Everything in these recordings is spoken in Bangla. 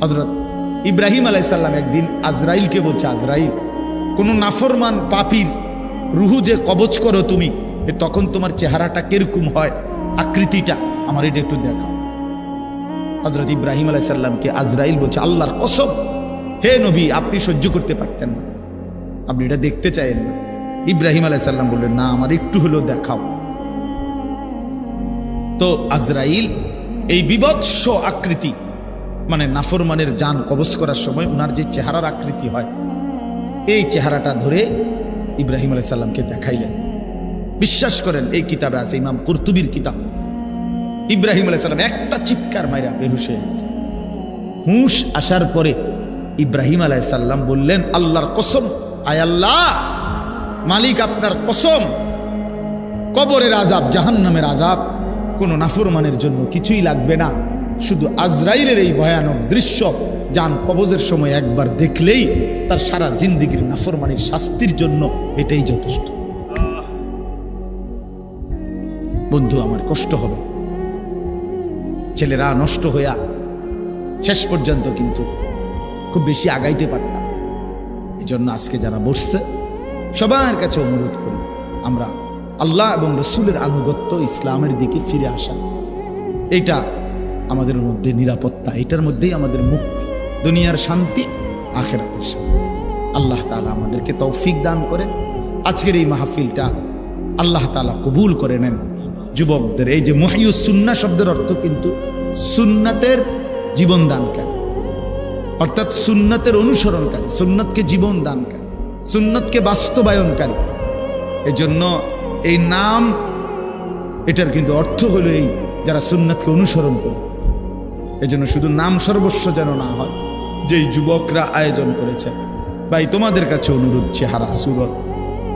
হযরত ইব্রাহিম আলাইহিস সালাম একদিন আজরাইলকে বলছে, আজরাইল, কোন নাফরমান পাপীর রুহু যে কবজ করো তুমি, তখন তোমার চেহারাটা কিরকম হয়, আকৃতিটা আমার এটা একটু দেখাও। হযরত ইব্রাহিম আলাইহিস সালামকে আজরাইল বলছে, আল্লাহর কসম হে নবী, আপনি সহ্য করতে পারতেন না, আপনি এটা দেখতে চাইেন না। ইব্রাহিম আলাইহিস সালাম বললেন, না, আমার একটু হলেও দেখাও। তো আজরাইল এই বিভৎস আকৃতি, মানে নাফরমানের জান কবজ করার সময় ওনার যে চেহারার আকৃতি হয়, এই চেহারাটা ধরে ইব্রাহিম আলাইহিস সালামকে দেখাইলেন। বিশ্বাস করেন, এই কিতাবে আছে, ইমাম কুরতুবীর কিতাব। ইব্রাহিম আলাইহিস সালাম একটা চিৎকার মাইরা বেহুশ হয়ে গেছে। হুঁশ আসার পরে ইব্রাহিম আলাইহিস সালাম বললেন, আল্লাহর কসম, আয় আল্লাহ, মালিক আপনার কসম, কবরের আযাব, জাহান্নামের আযাব কোন নাফরমানের জন্য কিছুই লাগবে না, শুধু আজরাইলের এই ভয়ানক দৃশ্য জান কবজের সময় একবার দেখলেই তার সারা জিন্দেগীর নাফরমানির শাস্তির জন্য এটাই যথেষ্ট। বন্ধু আমার, কষ্ট হবে, ছেলেরা নষ্ট হইয়া শেষ পর্যন্ত কিন্তু খুব বেশি আগাইতে পারতাম। এই জন্য আজকে যারা বসছে সবার কাছে অনুরোধ করি, আমরা আল্লাহ এবং রসুলের আনুগত্য, ইসলামের দিকে ফিরে আসা, এইটা আমাদের মধ্যে নিরাপত্তা, এটার মধ্যেই আমাদের মুক্তি, দুনিয়ার শান্তি, আখিরাতের শান্তি। আল্লাহ তাআলা আমাদেরকে তৌফিক দান করেন। আজকের এই মাহফিলটা আল্লাহ তাআলা কবুল করে নেন। যুবকদের এই যে মুহিয়ুস সুন্নাহ শব্দের অর্থ কিন্তু সুন্নাতের জীবন দানকারী, অর্থাৎ সুন্নাতের অনুসরণকারী, সুন্নাতকে জীবন দানকারী, সুন্নাতকে বাস্তবায়নকারী। এজন্য এই নাম, এটার কিন্তু অর্থ হলো এই যারা সুন্নাতকে অনুসরণ করে। এজন্য শুধু নাম সর্বস্ব যেন না হয়। যেই যুবকরা আয়োজন করেছে, ভাই তোমাদের কাছে অনুরোধ, চেহারা, সুরত,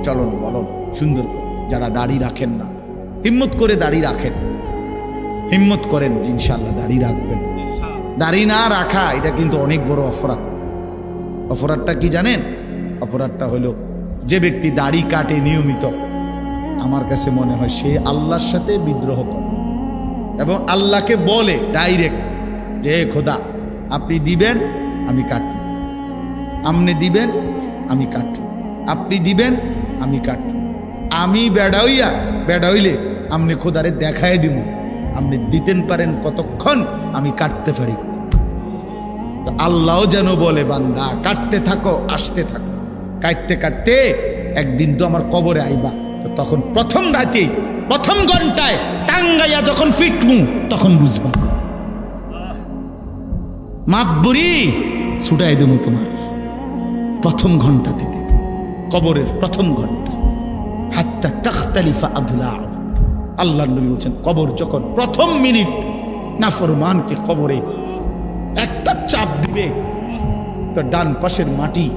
চলন বলন সুন্দর, যারা দাড়ি রাখেন না, হিম্মত করে দাড়ি রাখেন, হিম্মত করেন যে ইনশাআল্লাহ দাড়ি রাখবেন। দাড়ি না রাখা এটা কিন্তু অনেক বড় অপরাধ। অপরাধটা কি জানেন? অপরাধটা হলো যে ব্যক্তি দাড়ি কাটে নিয়মিত, আমার কাছে মনে হয় সে আল্লাহর সাথে বিদ্রোহ করে এবং আল্লাহকে বলে ডাইরেক্ট যে খোদা আপনি দিবেন আমি কাটব, আপনি দিবেন আমি কাটব, আপনি দিবেন আমি কাটব, আমি বেড়া হইলে আপনি খোদারে দেখায় দিব, আপনি দিতেন পারেন কতক্ষণ, আমি কাটতে পারি। তো আল্লাহও যেন বলে বান্দা কাটতে থাকো, আসতে থাকো, কাটতে কাটতে একদিন তো আমার কবরে আইবা। তো তখন প্রথম রাতে, প্রথম ঘন্টায় টাঙ্গাইয়া যখন ফিটমু তখন বুঝবা, মাতবুরি ছুটাই দেবো তোমার প্রথম ঘন্টাতে দেব, কবরের প্রথম ঘন্টা। হাত্তা তাখতালিফা আদলা, আল্লাহর নবী বলছেন কবর যখন প্রথম মিনিট নাফরমানকে কবরে একটা চাপ দিবে, তো ডান পাশের মাটি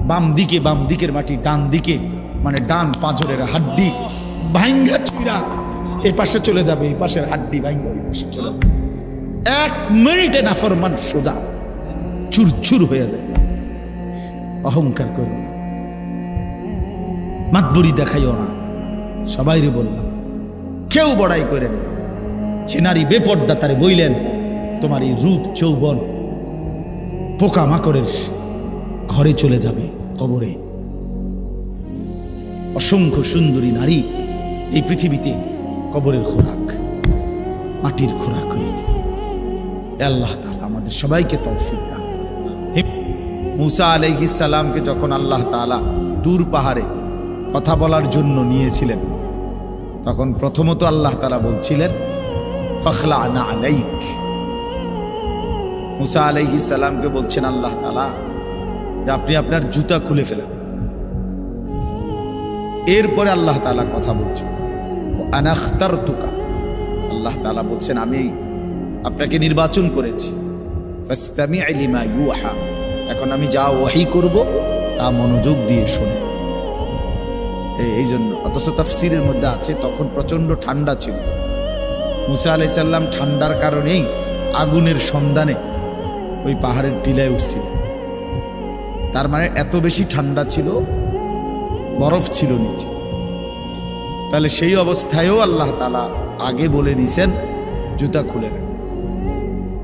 বাম দিকে, বাম দিকের মাটি ডান দিকে, মানে ডান পাঁজরের হাড্ডি ভাঙ্গা চুরা এ পাশে চলে যাবে, এই পাশের হাড্ডি ভাঙ্গা ওই পাশে চলে যাবে। 1 মিনিটে নাফরমান সোজা চুরচুর হয়ে যায়। অহংকার করো না, মাতবুরি দেখাইও না, সবাইরে বললাম, কেউ বড়াই করেন। যে নারী বেপর্দা তারে বইলেন তোমার এই রূপ যৌবন পোকা মাকড়ের ঘরে চলে যাবে, কবরে। অসংখ্য সুন্দরী নারী এই পৃথিবীতে কবরের খোরাক, মাটির খোরাক হয়েছে। আল্লাহ তাআলা আমাদের সবাইকে তৌফিক দান। মুসা আলাইহিস সালামকে যখন আল্লাহ তাআলা দূর পাহাড়ে কথা বলার জন্য নিয়েছিলেন, তখন প্রথমত আল্লাহ তাআলা বলছিলেন ফাখলা'না আলাইক। মুসা আলাইহিস সালামকে বলছেন আল্লাহ তাআলা যে আপনি আপনার জুতা খুলে ফেলেন। এরপরে আল্লাহ তাআলা কথা বলছেন আনা আখতারতুকা, আল্লাহ তাআলা বলছেন আমি আপনাকে নির্বাচন করেছি, ফাসতামি' লিমা ইউহা, এখন আমি যা ওহী করব তা মনোযোগ দিয়ে শুনুন। এই জন্য অথচ তাফসীরের মধ্যে আছে তখন প্রচন্ড ঠান্ডা ছিল। মুসা আলাইহিস সালাম ঠান্ডার কারণেই আগুনের সন্ধানে ওই পাহাড়ের টিলায় উঠছিল। তার মানে এত বেশি ঠান্ডা ছিল, বরফ ছিল নিচে। তাহলে সেই অবস্থায়ও আল্লাহ তাআলা আগে বলে নিছেন জুতা খুলে নেন।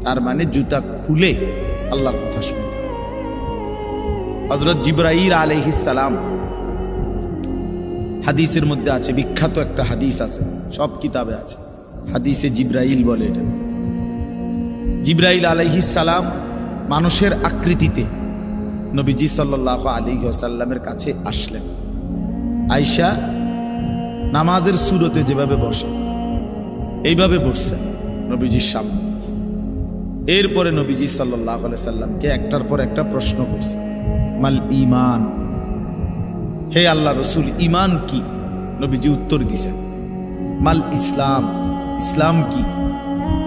তার মানে জুতা খুলে আল্লাহর কথা শুনতে হবে। হযরত জিবরাইল আলাইহিস সালাম, হাদিসের মধ্যে আছে, বিখ্যাত একটা হাদিস আছে, সব কিতাবে আছে, হাদিসে জিবরাইল বলে এটা। জিবরাইল আলাইহিস সালাম মানুষের আকৃতিতে নবীজি সাল্লাল্লাহু আলাইহি ওয়াসাল্লামের কাছে আসলেন। আয়েশা নামাজের সুরতে যেভাবে বসে এইভাবে বসছেন নবীজির সামনে। এরপরে নবীজি সাল্লাল্লাহু আলাইহি সাল্লামকে একটার পর একটা প্রশ্ন করছেন, মাল ঈমান, হে আল্লাহ রসুল ঈমান কি? নবীজি উত্তর দিয়েছেন, মাল ইসলাম, ইসলাম কি?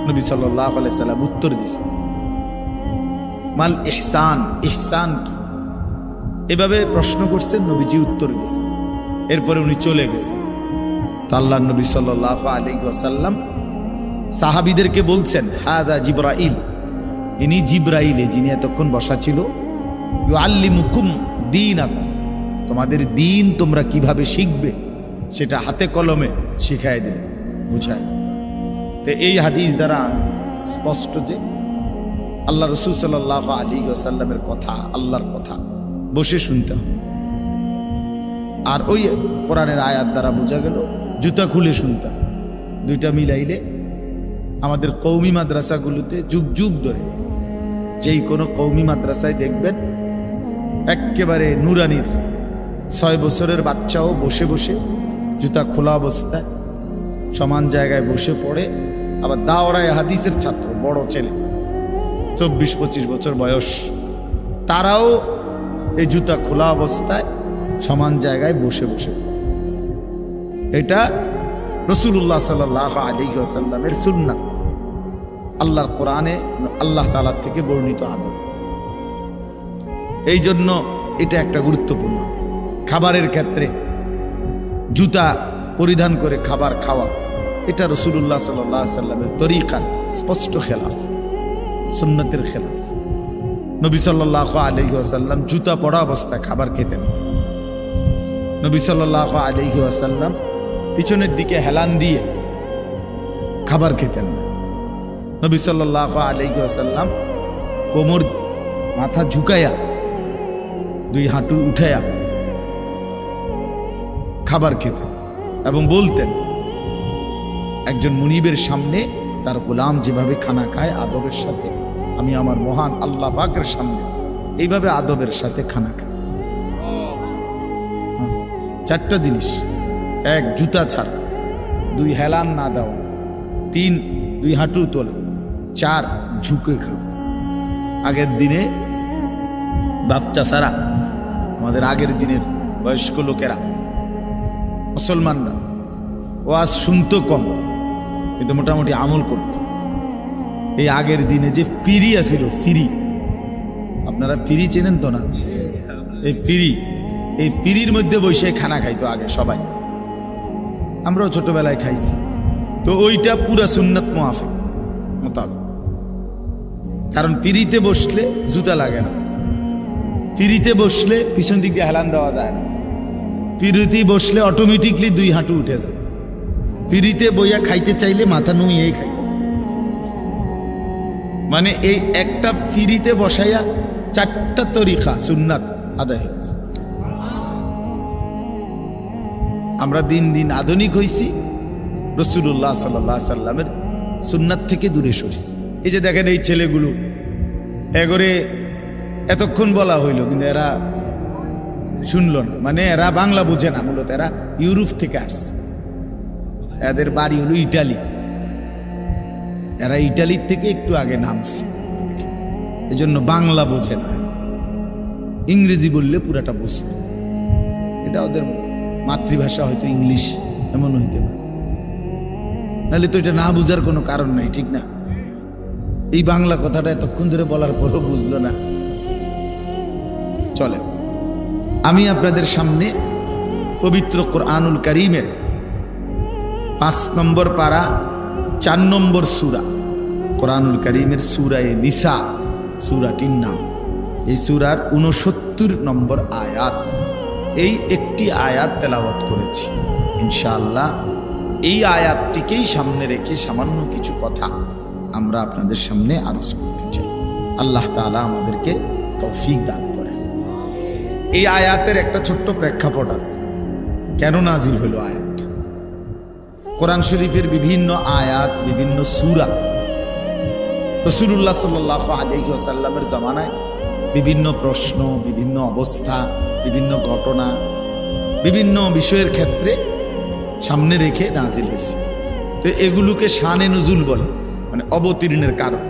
নবী সাল্লাল্লাহু আলাইহি সাল্লাম উত্তর দিয়েছেন, মাল ইহসান, ইহসান কি? এভাবে প্রশ্ন করছেন, নবীজি উত্তর দিয়েছেন। এরপরে উনি চলে গেছেন। তো আল্লাহর নবী সাল্লাল্লাহু আলাইহি ওয়াসাল্লাম সাহাবীদেরকে বলছেন, হাযা জিবরাইল, ইনি জিবরাইল, যিনি এতক্ষণ বসা ছিল, ইউআল্লিমুকুম দীনাকুম, তোমাদের দ্বীন তোমরা কিভাবে শিখবে সেটা হাতে কলমে শিখাই দিলেন, বুঝাই। তো এই হাদিস দ্বারা স্পষ্ট যে আল্লাহ রাসূল সাল্লাল্লাহু আলাইহি ওয়াসাল্লামের কথা, আল্লাহর কথা বসে শুনতে হবে। আর ওই কোরআনের আয়াত দ্বারা বোঝা গেল জুতা খুলে শুনতে হবে। দুইটা মিলাইলে আমাদের কওমি মাদ্রাসাগুলোতে যুগ যুগ ধরে যেই কোনো কওমি মাদ্রাসায় দেখবেন একেবারে নুরানির 6 বছরের বাচ্চাও বসে বসে জুতা খোলা অবস্থায় সমান জায়গায় বসে পড়ে। আবার দাওরায়ে হাদিসের ছাত্র, বড় ছেলে 24-25 বছর বয়স, তারাও এই জুতা খোলা অবস্থায় সমান জায়গায় বসে বসে। এটা রাসূলুল্লাহ সাল্লাল্লাহু আলাইহি ওয়াসাল্লামের সুন্নাত, আল্লাহর কোরআনে আল্লাহ তাআলা থেকে বর্ণিত আদব। এই জন্য এটা একটা গুরুত্বপূর্ণ। খাবারের ক্ষেত্রে জুতা পরিধান করে খাবার খাওয়া, এটা রাসূলুল্লাহ সাল্লাল্লাহু আলাইহি ওয়াসাল্লামের তরিকার স্পষ্ট খেলাফ, সুন্নতের খেলাফ। নবী সাল্লাল্লাহু আলাইহি ওয়াসাল্লাম জুতা পরা অবস্থায় খাবার খেতেন। নবী সাল্লাল্লাহু আলাইহি ওয়াসাল্লাম পিছনের দিকে হেলান দিয়ে খাবার খেতেন না। নবী সাল্লাল্লাহু আলাইহি ওয়াসাল্লাম কোমর, মাথা ঝুঁকাইয়া, দুই হাঁটু উঠাইয়া খাবার খেতেন এবং বলতেন, একজন মুনিবের সামনে তার গোলাম যেভাবে খানা খায় আদবের সাথে, আমি আমার মহান আল্লাহ পাকের সামনে এইভাবে আদবের সাথে খানা খাই। 4টা জিনিস: 1 জুতা ছাড়া, 2 হেলান না দেওয়া, 3 2 হাঁটু তোলা, 4 ঝুঁকে খাওয়া। আগের দিনে বাচ্চা ছাড়া আমাদের আগের দিনের বয়স্ক লোকেরা, মুসলমানরা ওয়াজ শুনতো কম, কিন্তু মোটামুটি আমল করত। এই আগের দিনে যে পিড়ি আছিল, ফিরি, আপনারা ফিরি চেনেন তো না? এই পিড়ির মধ্যে বসে খানা খাইতো আগে সবাই, আমরাও ছোটবেলায় খাইছি। তো ওইটা পুরা সুন্নাত মোতাবেক, কারণ পিড়িতে বসলে জুতা লাগে না, পিড়িতে বসলে পিছন দিক দিয়ে হেলান দেওয়া যায় না, পিড়িতে বসলে অটোমেটিকলি 2 হাঁটু উঠে যায়, পিড়িতে বইয়া খাইতে চাইলে মাথা নুইয়েই খাই। মানে এই একটা ফিরিতে বসাইয়া 4টা তরিকা সুন্নাত আদায় হয়ে গেছে। আমরা দিন দিন আধুনিক হইছি, রাসূলুল্লাহ সাল্লাল্লাহু আলাইহি সাল্লামের সুন্নাত থেকে দূরে সরছি। এই যে দেখেন এই ছেলেগুলো এগরে এতক্ষণ বলা হইল, কিন্তু এরা শুনল না। মানে এরা বাংলা বোঝে না, মূলত এরা ইউরোপ থেকে আসছে, এদের বাড়ি হলো ইটালি। এরা ইটালির থেকে একটু আগে নামছে, এজন্য বাংলা বোঝে না। ইংরেজি বললে পুরাটা বুঝত। এটা ওদের মাতৃভাষা, হয়তো ইংলিশ, এমন হইতে পারে, নাহলে তো এটা না বুঝার কোনো কারণ নাই, ঠিক না? এই বাংলা কথাটা এতক্ষণ ধরে বলার পরও বুঝলো না। চলে, আমি আপনাদের সামনে পবিত্র কোরআনুল কারীমের 5 নম্বর পারা 4 নম্বর সূরা, কোরআনুল কারীমের সূরায়ে নিসা, সূরাটির নাম। এই সূরার 69 নম্বর আয়াত, এই একটি আয়াত তেলাওয়াত করেছি। ইনশাআল্লাহ এই আয়াতটিকেই সামনে রেখে সামান্য কিছু কথা আমরা আপনাদের সামনে আলোচনা করতে চাই। আল্লাহ তাআলা আমাদেরকে তৌফিক দান করেন। এই আয়াতের একটা ছোট্ট প্রেক্ষাপট আছে, কেন নাজিল হলো আয়াত। কোরআন শরীফের বিভিন্ন আয়াত, বিভিন্ন সূরা রাসূলুল্লাহ সাল্লাল্লাহু আলাইহি ওয়াসাল্লামের জামানায় বিভিন্ন প্রশ্ন, বিভিন্ন অবস্থা, বিভিন্ন ঘটনা, বিভিন্ন বিষয়ের ক্ষেত্রে সামনে রেখে নাজিল হয়েছে। তো এগুলোকে শানে নুজুল বলে, মানে অবতীর্ণের কারণ।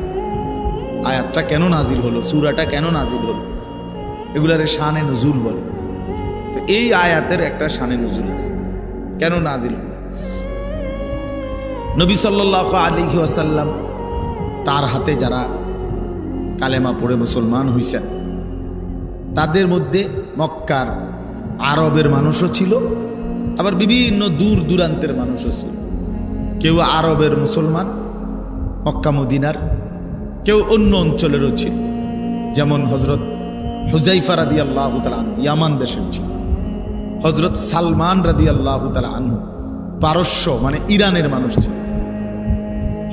আয়াতটা কেন নাজিল হলো, সূরাটা কেন নাজিল হলো, এগুলারে শানে নুজুল বলে। তো এই আয়াতের একটা শানে নুজুল আছে, কেন নাজিল হলো। নবী সাল্লাল্লাহু আলাইহি ওয়াসাল্লাম তার হাতে যারা কালেমা পড়ে মুসলমান হইছেন, তাদের মধ্যে মক্কার আরবের মানুষও ছিল, আবার বিভিন্ন দূর দূরান্তের মানুষও ছিল। কেউ আরবের মুসলমান মক্কা মদিনার, কেউ অন্য অঞ্চলেরও ছিল। যেমন হজরত হুজাইফা রাদিয়াল্লাহু তাআলা আনহু ইয়ামান দেশের ছিল, হজরত সালমান রাদিয়াল্লাহু তাআলা আনহু পারস্য মানে ইরানের মানুষ ছিল,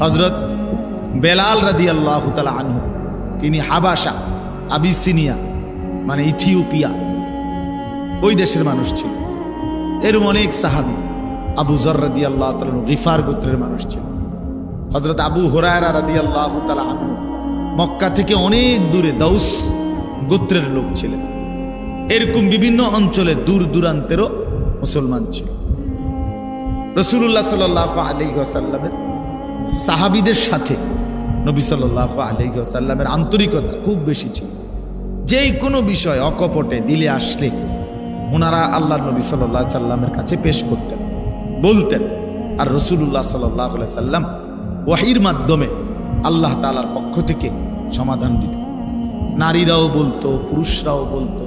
হজরত বেলাল রাদিয়াল্লাহু তাআলা আনহু তিনি হাবাসা আবিসিনিয়া মানে ইথিওপিয়া ওই দেশের মানুষ ছিল। এরকম অনেক সাহাবী, আবু যর রাদিয়াল্লাহু তাআলা গিফার গোত্রের মানুষ ছিল, হযরত আবু হুরায়রা রাদিয়াল্লাহু তাআলা আনহু মক্কা থেকে অনেক দূরে দাউস গোত্রের লোক ছিলেন। এরকম বিভিন্ন অঞ্চলে দূর দূরান্তেরও মুসলমান ছিল। রাসূলুল্লাহ সাল্লাল্লাহু আলাইহি ওয়াসাল্লামের সাহাবীদের সাথে নবী সাল্লাল্লাহু আলাইহি ওয়াসাল্লামের আন্তরিকতা খুব বেশি ছিল। যেই কোনো বিষয় অকপটে দিলে আসলে ওনারা আল্লাহর নবী সাল্লাল্লাহু আলাইহি সাল্লামের কাছে পেশ করতেন, বলতেন। আর রাসূলুল্লাহ সাল্লাল্লাহু আলাইহি সাল্লাম ওয়াহির মাধ্যমে আল্লাহ তাআলার পক্ষ থেকে সমাধান দিতেন। নারীরাও বলতো, পুরুষরাও বলতো,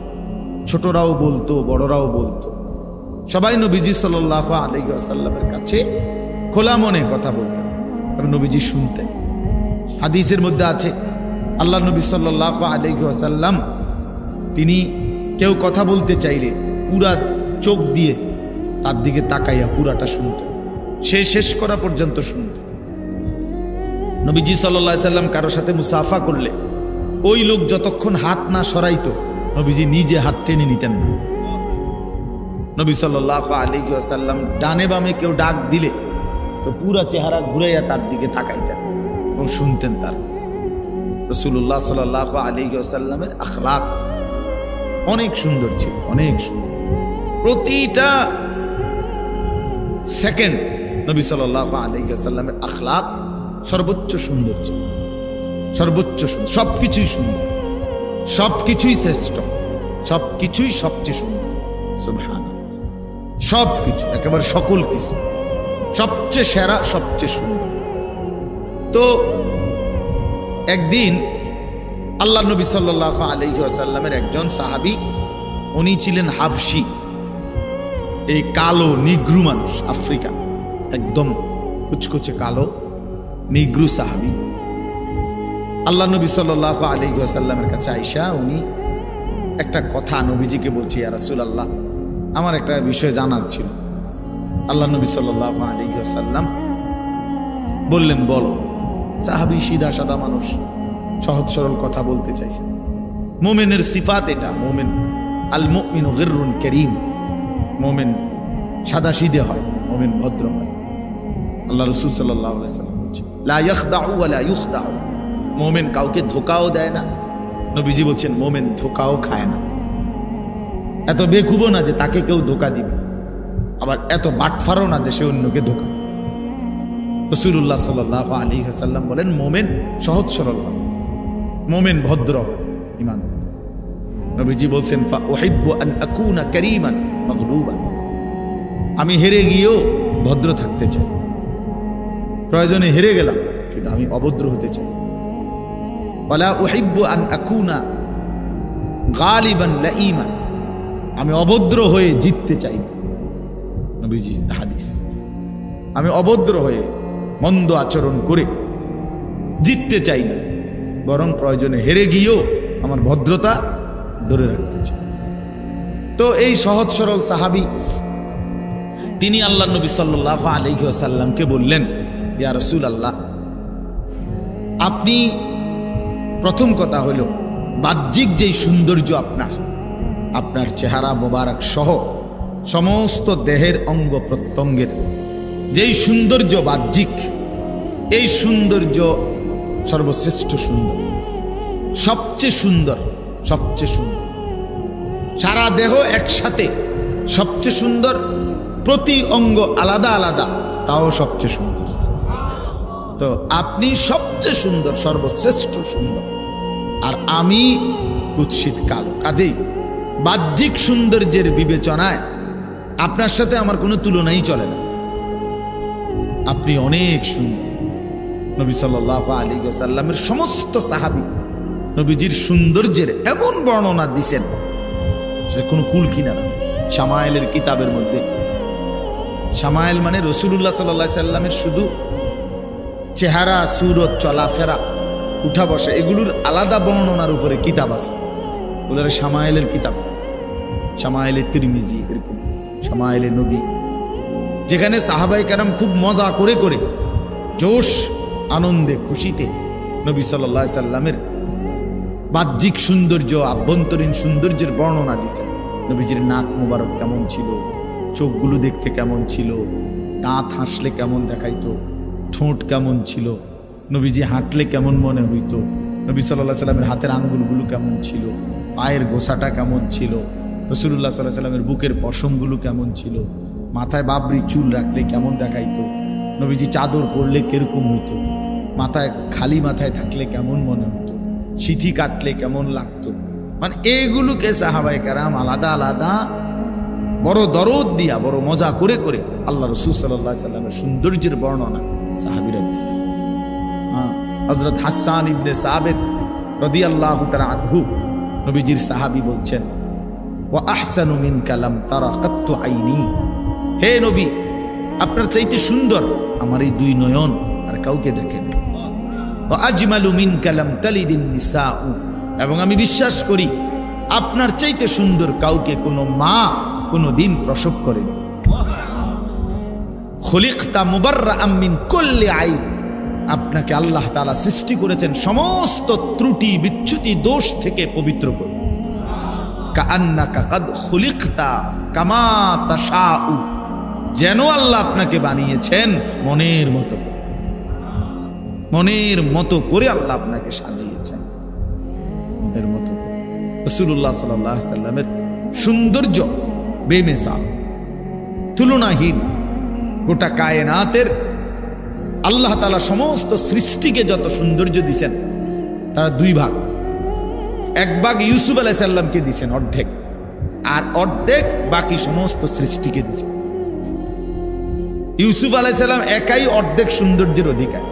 ছোটরাও বলতো, বড়রাও বলতো, সবাই নবীজি সাল্লাল্লাহু আলাইহি ওয়াসাল্লামের কাছে খোলা মনে কথা বলতেন এবং নবীজি শুনতেন। হাদিসের মধ্যে আছে আল্লাহ নবী সাল্লাল্লাহু আলাইহি ওয়াসাল্লাম তিনি কেউ কথা বলতে চাইলে পুরা চোখ দিয়ে তার দিকে তাকাইয়া পুরাটা শুনতেন, সে শেষ করা পর্যন্ত শুনতেন। নবীজি সাল্লাল্লাহু আলাইহি সাল্লাম কারোর সাথে মুসাফা করলে ওই লোক যতক্ষণ হাত না সরাইতো নবীজি নিজে হাত টেনে নিতেন না। নবী সাল্লাল্লাহু আলাইহি ওয়াসাল্লাম ডানে বামে কেউ ডাক দিলে তো পুরা চেহারা ঘুরাইয়া তার দিকে তাকাইতেন এবং শুনতেন তার। রাসূলুল্লাহ সাল্লাল্লাহু আলাইহি ওয়াসাল্লামের আখলাক অনেক সুন্দর ছিল, অনেক সুন্দর। প্রতিটা সেকেন্ড নবী সাল্লাল্লাহু আলাইহি ওয়াসাল্লামের আখলাক সর্বোচ্চ সুন্দর ছিল, সর্বোচ্চ সুন্দর। সবকিছুই সুন্দর, সবকিছুই শ্রেষ্ঠ, সবকিছুই সবচেয়ে সুন্দর। সুবহানাল্লাহ, সবকিছু একেবারে সকল কিছু সবচেয়ে সেরা, সবচেয়ে সুন্দর। তো একদিন আল্লাহ নবী সাল্লাল্লাহু আলাইহি ওয়াসাল্লামের একজন সাহাবী, উনি ছিলেন হাবশি, এই কালো নিগ্রু মানুষ, আফ্রিকা, একদম কুচকুচে কালো নিগ্রু সাহাবী। আল্লাহ নবী সাল্লাল্লাহু আলাইহি ওয়াসাল্লামের কাছে আইসা উনি একটা কথা নবীজিকে বলছে, ইয়া রাসূলুল্লাহ আমার একটা বিষয় জানার ছিল। আল্লাহ নবী সাল্লাল্লাহু আলাইহি ওয়াসাল্লাম বললেন, বলো। সাহাবী সিধা সাদা মানুষ, সহজ সরল কথা বলতে চাইছেন। মুমিনের সিফাত এটা, মুমিন আল মুমিনু গিররুন কারীম, মুমিন সাদা সিধে হয়, মুমিন ভদ্র হয়। আল্লাহ রাসূল সাল্লাল্লাহু আলাইহি ওয়াসাল্লাম বলছেন, লা ইয়াখদাউ ওয়া লা ইখদাউ, মুমিন কাউকে ধোঁকাও দেয় না। নবীজি বলছেন মুমিন ধোঁকাও খায় না। এত বেকুবও না যে তাকে কেউ ধোঁকা দিবে, আবার এত বাটফারও না যে সে অন্যকে ধোঁকা। রাসূলুল্লাহ সাল্লাল্লাহু আলাইহি ওয়াসাল্লাম বলেন মুমিন সহজ সরল হয়, মুমিন ভদ্র হয়, ঈমানদার। নবীজি বলছেন ফা উহিব্বু আন আকুনা কারীমান মাগলুবান, আমি হেরে গিয়েও ভদ্র থাকতে চাই, প্রয়োজনে হেরে গেলাম কিন্তু আমি অভদ্র হতে চাই। ওয়ালা উহিব্বু আন আকুনা গালিবান লাঈমান, আমি অভদ্র হয়ে জিততে চাই না। নবীজি হাদিস, আমি অভদ্র হয়ে মন্দ আচরণ করে জিততে চাই না, বরং প্রয়োজনে হেরে গিয়েও আমার ভদ্রতা ধরে রাখতে চাই। তো এই সহজ সরল সাহাবী তিনি আল্লাহ নবী সাল্লাল্লাহু আলাইহি ওয়াসাল্লামকে বললেন, ইয়া রাসূলুল্লাহ আপনি প্রথম কথা হলো বাহ্যিক যেই সৌন্দর্য আপনার চেহারা মোবারক সহ সমস্ত দেহের অঙ্গ প্রত্যঙ্গের যেই সৌন্দর্য বাহ্যিক, এই সৌন্দর্য সর্বশ্রেষ্ঠ সুন্দর, সবচেয়ে সুন্দর, সবচেয়ে সুন্দর। সারা দেহ একসাথে সবচেয়ে সুন্দর, প্রতি অঙ্গ আলাদা আলাদা তাও সবচেয়ে সুন্দর। তো আপনি সবচেয়ে সুন্দর, সর্বশ্রেষ্ঠ সুন্দর, আর আমি কুৎসিত কালো। কাজেই বাহ্যিক সৌন্দর্যের বিবেচনায় আপনার সাথে আমার কোনো তুলনাই চলে না। আপনি অনেক সুন্দর। নবী সাল্লাল্লাহু আলাইহি ওয়াসাল্লামের সমস্ত সাহাবী নবীজির সৌন্দর্যের এমন বর্ণনা দিছেন, সেটা কোনো কুল কিনারা। শামায়েলের কিতাবের মধ্যে, শামায়েল মানে রাসূলুল্লাহ সাল্লাল্লাহু আলাইহি সাল্লামের শুধু চেহারা, সুরত, চলাফেরা, উঠা বসা, এগুলোর আলাদা বর্ণনার উপরে কিতাব আছে, ওদের শামায়েলের কিতাব, শামায়েলে তিরমিজি, এরকম শামায়েলে নবী, যেখানে সাহাবায়ে কেরাম খুব মজা করে করে জোশ, আনন্দে, খুশিতে নবী সাল্লাল্লাহু আলাইহি সাল্লামের বাহ্যিক সৌন্দর্য, আভ্যন্তরীণ সৌন্দর্যের বর্ণনা দিয়েছেন। নবীজির নাক মোবারক কেমন ছিল, চোখগুলো দেখতে কেমন ছিল, দাঁত হাসলে কেমন দেখাইতো, ঠোঁট কেমন ছিল, নবীজি হাঁটলে কেমন মনে হইতো, নবী সাল্লাল্লাহু আলাইহি সাল্লামের হাতের আঙ্গুলগুলো কেমন ছিল, পায়ের গোছাটা কেমন ছিল, রাসূলুল্লাহ সাল্লাল্লাহু আলাইহি সাল্লামের বুকের পশমগুলো কেমন ছিল, মাথায় বাবরি চুল রাখলে কেমন দেখাইতো, নবীজি চাদর পরলে কিরকম হইতো, মাথায় খালি মাথায় থাকলে কেমন মনে হতো, সিথি কাটলে কেমন লাগতো। মানে এগুলোকে সাহাবায়ে কেরাম আলাদা আলাদা বড় দরদ দিয়া, বড় মজা করে করে আল্লাহ রাসূল সাল্লাল্লাহু আলাইহি সাল্লামের সৌন্দর্যের বর্ণনা সাহাবীরা দিয়েছেন। হযরত হাসান ইবনে সাবিত রাদিয়াল্লাহু তাআলা আনহু, নবীজির সাহাবী, বলছেন, ওয়া আহসানু মিনকা লাম তারা কাত্তু আইনি, হে নবী, আপনার চাইতে সুন্দর আমার এই দুই নয়ন আর কাউকে দেখেন। ওয়া আজমালু মিনকা লাম তালিদিন নিসাউ, এবং আমি বিশ্বাস করি আপনার চাইতে সুন্দর কাউকে কোনো মা কোনোদিন প্রসব করেনি। খুলিকতা মুবাররাআম মিন কুল্লি আইব, আপনাকে আল্লাহ তাআলা সৃষ্টি করেছেন সমস্ত ত্রুটি, বিচ্যুতি, দোষ থেকে পবিত্র করে। কাআন্নাকা কাদ খুলিকতা কামা তাশাউ, যেন আল্লাহ আপনাকে বানিয়েছেন মনের মতো, মনের মতো করে আল্লাহ আপনাকে সাজিয়েছেন, মনের মতো। রাসূলুল্লাহ সাল্লাল্লাহু আলাইহি সাল্লামের সৌন্দর্য বেমিসাল, তুলনাহীন। গোটা কায়নাতের আল্লাহ তাআলা সমস্ত সৃষ্টিকে যত সৌন্দর্য দিয়েছেন, তারা দুই ভাগ। এক ভাগ ইউসুফ আলাইহিস সালামকে দিয়েছেন অর্ধেক, আর অর্ধেক বাকি সমস্ত সৃষ্টিকে দিয়েছেন। ইউসুফ আলাইহিস সালাম একাই অর্ধেক সৌন্দর্যের অধিকার,